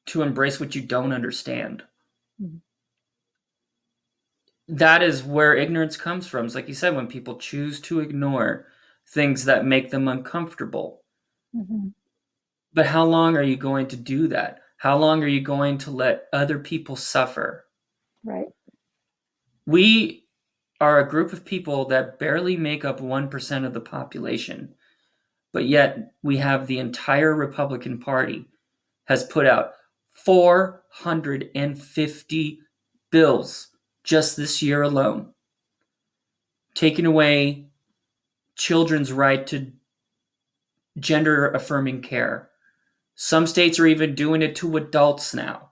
Speaker 2: to embrace what you don't understand.
Speaker 1: Mhm.
Speaker 2: That is where ignorance comes from. It's like you said, when people choose to ignore things that make them uncomfortable.
Speaker 1: Mhm.
Speaker 2: But how long are you going to do that? How long are you going to let other people suffer?
Speaker 1: Right.
Speaker 2: We are a group of people that barely make up 1% of the population, but yet we have the entire Republican Party has put out 450 bills just this year alone, taking away children's right to gender affirming care. Some states are even doing it to adults now.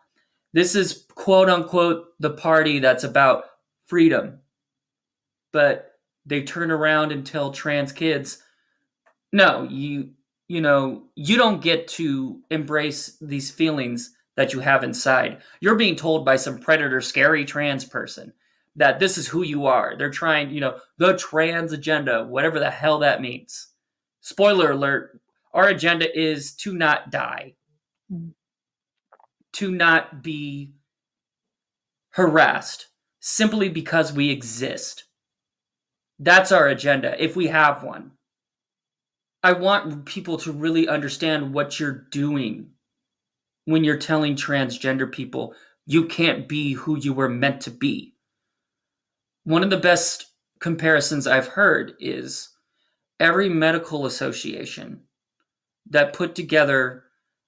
Speaker 2: This is quote unquote the party that's about freedom, but they turn around and tell trans kids, no, you don't get to embrace these feelings that you have inside. You're being told by some predator scary trans person, that this is who you are. They're trying, the trans agenda, whatever the hell that means. Spoiler alert, our agenda is to not die,
Speaker 1: Mm.
Speaker 2: to not be harassed simply because we exist. That's our agenda, if we have one. I want people to really understand what you're doing when you're telling transgender people you can't be who you were meant to be. One of the best comparisons I've heard is every medical association that put together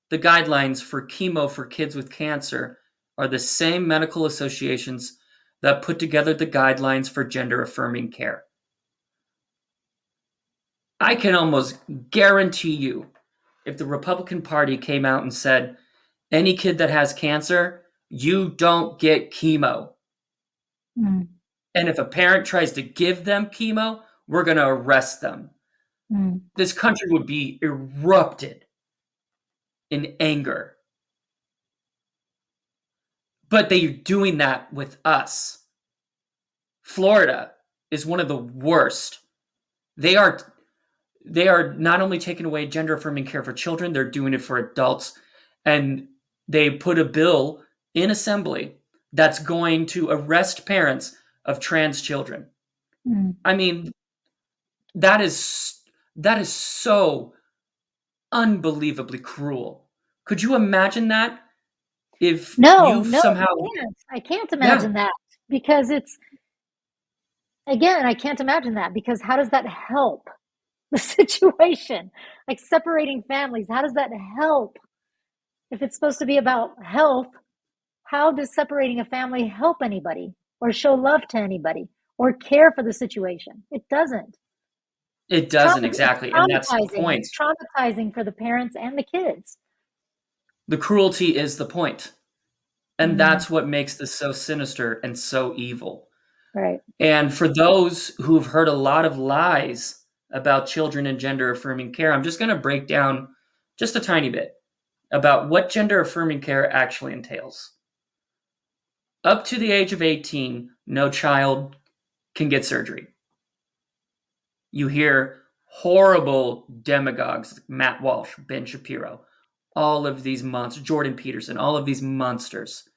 Speaker 2: the guidelines for chemo for kids with cancer are the same medical associations that put together the guidelines for gender affirming care. I can almost guarantee you, if the Republican Party came out and said, any kid that has cancer, you don't get chemo.
Speaker 1: Mm.
Speaker 2: And if a parent tries to give them chemo, we're going to arrest them.
Speaker 1: Mm.
Speaker 2: This country would be erupted in anger. But they're doing that with us. Florida is one of the worst. They are not only taking away gender affirming care for children, they're doing it for adults. And they put a bill in assembly that's going to arrest parents of trans children.
Speaker 1: Mm.
Speaker 2: I mean, that is so unbelievably cruel. Could you imagine that? If
Speaker 1: No,
Speaker 2: you
Speaker 1: no,
Speaker 2: somehow,
Speaker 1: I can't
Speaker 2: yeah,
Speaker 1: imagine that because again, I can't imagine that because how does that help the situation? Like separating families, how does that help? If it's supposed to be about health, how does separating a family help anybody or show love to anybody or care for the situation? It doesn't.
Speaker 2: it doesn't exactly. And that's the
Speaker 1: Traumatizing.
Speaker 2: point.
Speaker 1: It's traumatizing for the parents and the kids.
Speaker 2: The cruelty is the point. And
Speaker 1: Mm.
Speaker 2: that's what makes this so sinister and so evil.
Speaker 1: Right.
Speaker 2: And for those who've heard a lot of lies about children and gender affirming care, I'm just going to break down just a tiny bit about what gender affirming care actually entails. Up to the age of 18, no child can get surgery. You hear horrible demagogues like Matt Walsh, Ben Shapiro, all of these monsters, Jordan Peterson, all of these monsters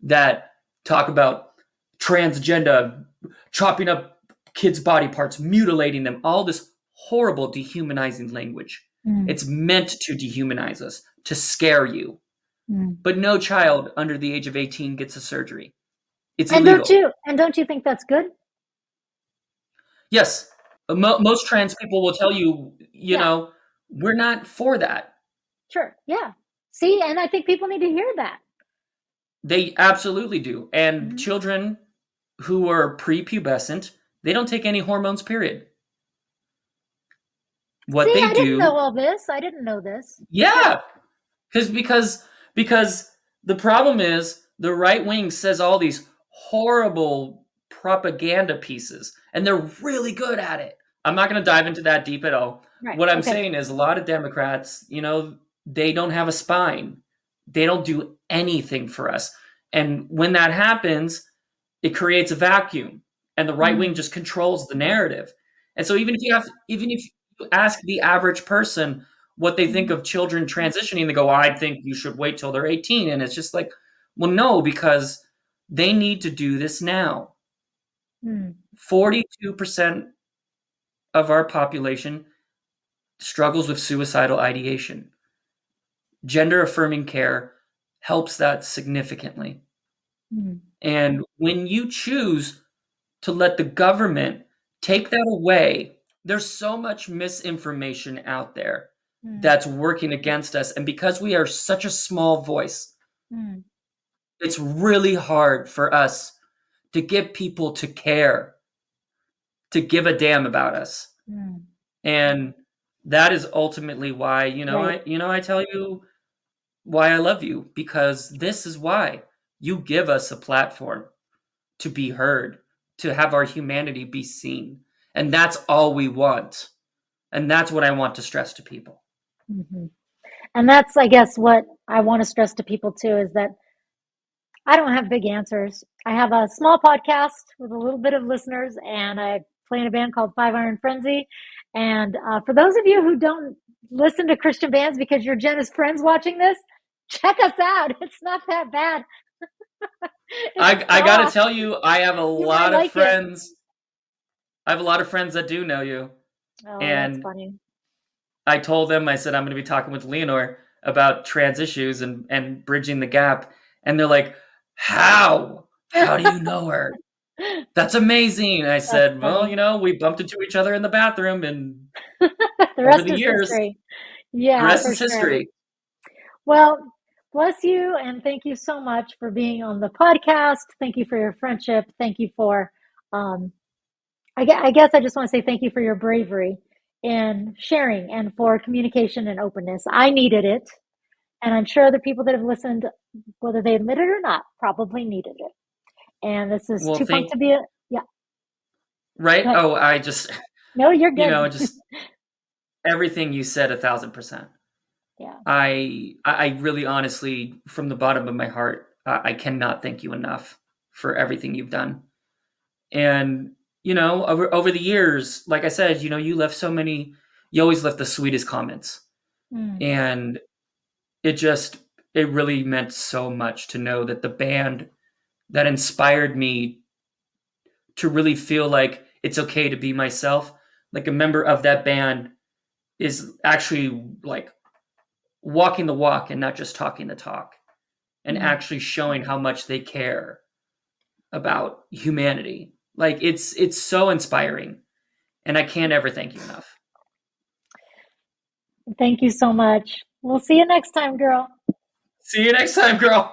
Speaker 2: that talk about transgender, chopping up kids' body parts, mutilating them, all this horrible dehumanizing language.
Speaker 1: Mm.
Speaker 2: It's meant to dehumanize us, to scare you.
Speaker 1: Mm.
Speaker 2: But no child under the age of 18 gets a surgery. It's
Speaker 1: And
Speaker 2: illegal.
Speaker 1: don't you think that's good?
Speaker 2: Yes, most trans people will tell you,
Speaker 1: Yeah,
Speaker 2: we're not for that.
Speaker 1: sure. Yeah. See, and I think people need to hear that.
Speaker 2: They absolutely do. And
Speaker 1: Hmm.
Speaker 2: children who are prepubescent, they don't take any hormones, period.
Speaker 1: See,
Speaker 2: What they
Speaker 1: I didn't know
Speaker 2: do,
Speaker 1: all this. I didn't know this. Yeah.
Speaker 2: yeah, because the problem is the right wing says all these horrible propaganda pieces, and they're really good at it. I'm not going to dive into that deep at all.
Speaker 1: Right.
Speaker 2: What I'm
Speaker 1: Okay.
Speaker 2: saying is a lot of Democrats, they don't have a spine. They don't do anything for us. And when that happens, it creates a vacuum, and the right wing
Speaker 1: Mm.
Speaker 2: just controls the narrative. And so even if you ask the average person what they think
Speaker 1: Mm.
Speaker 2: of children transitioning, they go, well, I think you should wait till they're 18. And it's just like, well, no, because they need to do this now.
Speaker 1: Mm.
Speaker 2: 42% of our population struggles with suicidal ideation. Gender affirming care helps that significantly.
Speaker 1: Mm.
Speaker 2: And when you choose to let the government take that away, there's so much misinformation out there
Speaker 1: Mm.
Speaker 2: that's working against us. And because we are such a small voice,
Speaker 1: Mm.
Speaker 2: it's really hard for us to get people to care, to give a damn about us.
Speaker 1: Mm.
Speaker 2: And that is ultimately why,
Speaker 1: Right.
Speaker 2: I tell you why I love you, because this is why you give us a platform to be heard, to have our humanity be seen. And that's all we want. And that's what I want to stress to people.
Speaker 1: Hmm. And that's, I guess, what I want to stress to people too is that I don't have big answers. I have a small podcast with a little bit of listeners, and I play in a band called Five Iron Frenzy. And for those of you who don't listen to Christian bands because you're Jenna's friends watching this, check us out. It's not that bad. It's
Speaker 2: I got to
Speaker 1: soft.
Speaker 2: tell you, I have a
Speaker 1: You might
Speaker 2: lot of
Speaker 1: like it.
Speaker 2: friends. I have a lot of friends that do know you,
Speaker 1: Oh, that's
Speaker 2: and
Speaker 1: funny.
Speaker 2: I told them, I said I'm going to be talking with Leanor about trans issues and bridging the gap, and they're like, "How? How do you know her? That's amazing." I
Speaker 1: That's
Speaker 2: said, "Well,
Speaker 1: funny.
Speaker 2: we bumped into each other in the bathroom, and
Speaker 1: The
Speaker 2: over
Speaker 1: rest
Speaker 2: the
Speaker 1: is
Speaker 2: years,
Speaker 1: history.
Speaker 2: the
Speaker 1: Yeah,
Speaker 2: rest
Speaker 1: for
Speaker 2: is
Speaker 1: sure.
Speaker 2: history."
Speaker 1: Well, bless you and thank you so much for being on the podcast. Thank you for your friendship. Thank you for, um, I guess I just want to say thank you for your bravery in sharing and for communication and openness. I needed it. And I'm sure the people that have listened, whether they admit it or not, probably needed it. And this is
Speaker 2: Well,
Speaker 1: too pumped
Speaker 2: think
Speaker 1: to be a, yeah, go
Speaker 2: right.
Speaker 1: ahead.
Speaker 2: Oh, I just
Speaker 1: No, you're good.
Speaker 2: just everything you said, 1,000%.
Speaker 1: Yeah.
Speaker 2: I really honestly, from the bottom of my heart, I cannot thank you enough for everything you've done. And over the years, like I said, you left so many. You always left the sweetest comments,
Speaker 1: Mm,
Speaker 2: and it really meant so much to know that the band that inspired me to really feel like it's okay to be myself, like a member of that band is actually like walking the walk and not just talking the talk, and
Speaker 1: mm.
Speaker 2: actually showing how much they care about humanity. Like it's so inspiring, and I can't ever thank you enough.
Speaker 1: Thank you so much. We'll see you next time, girl.
Speaker 2: See you next time, girl.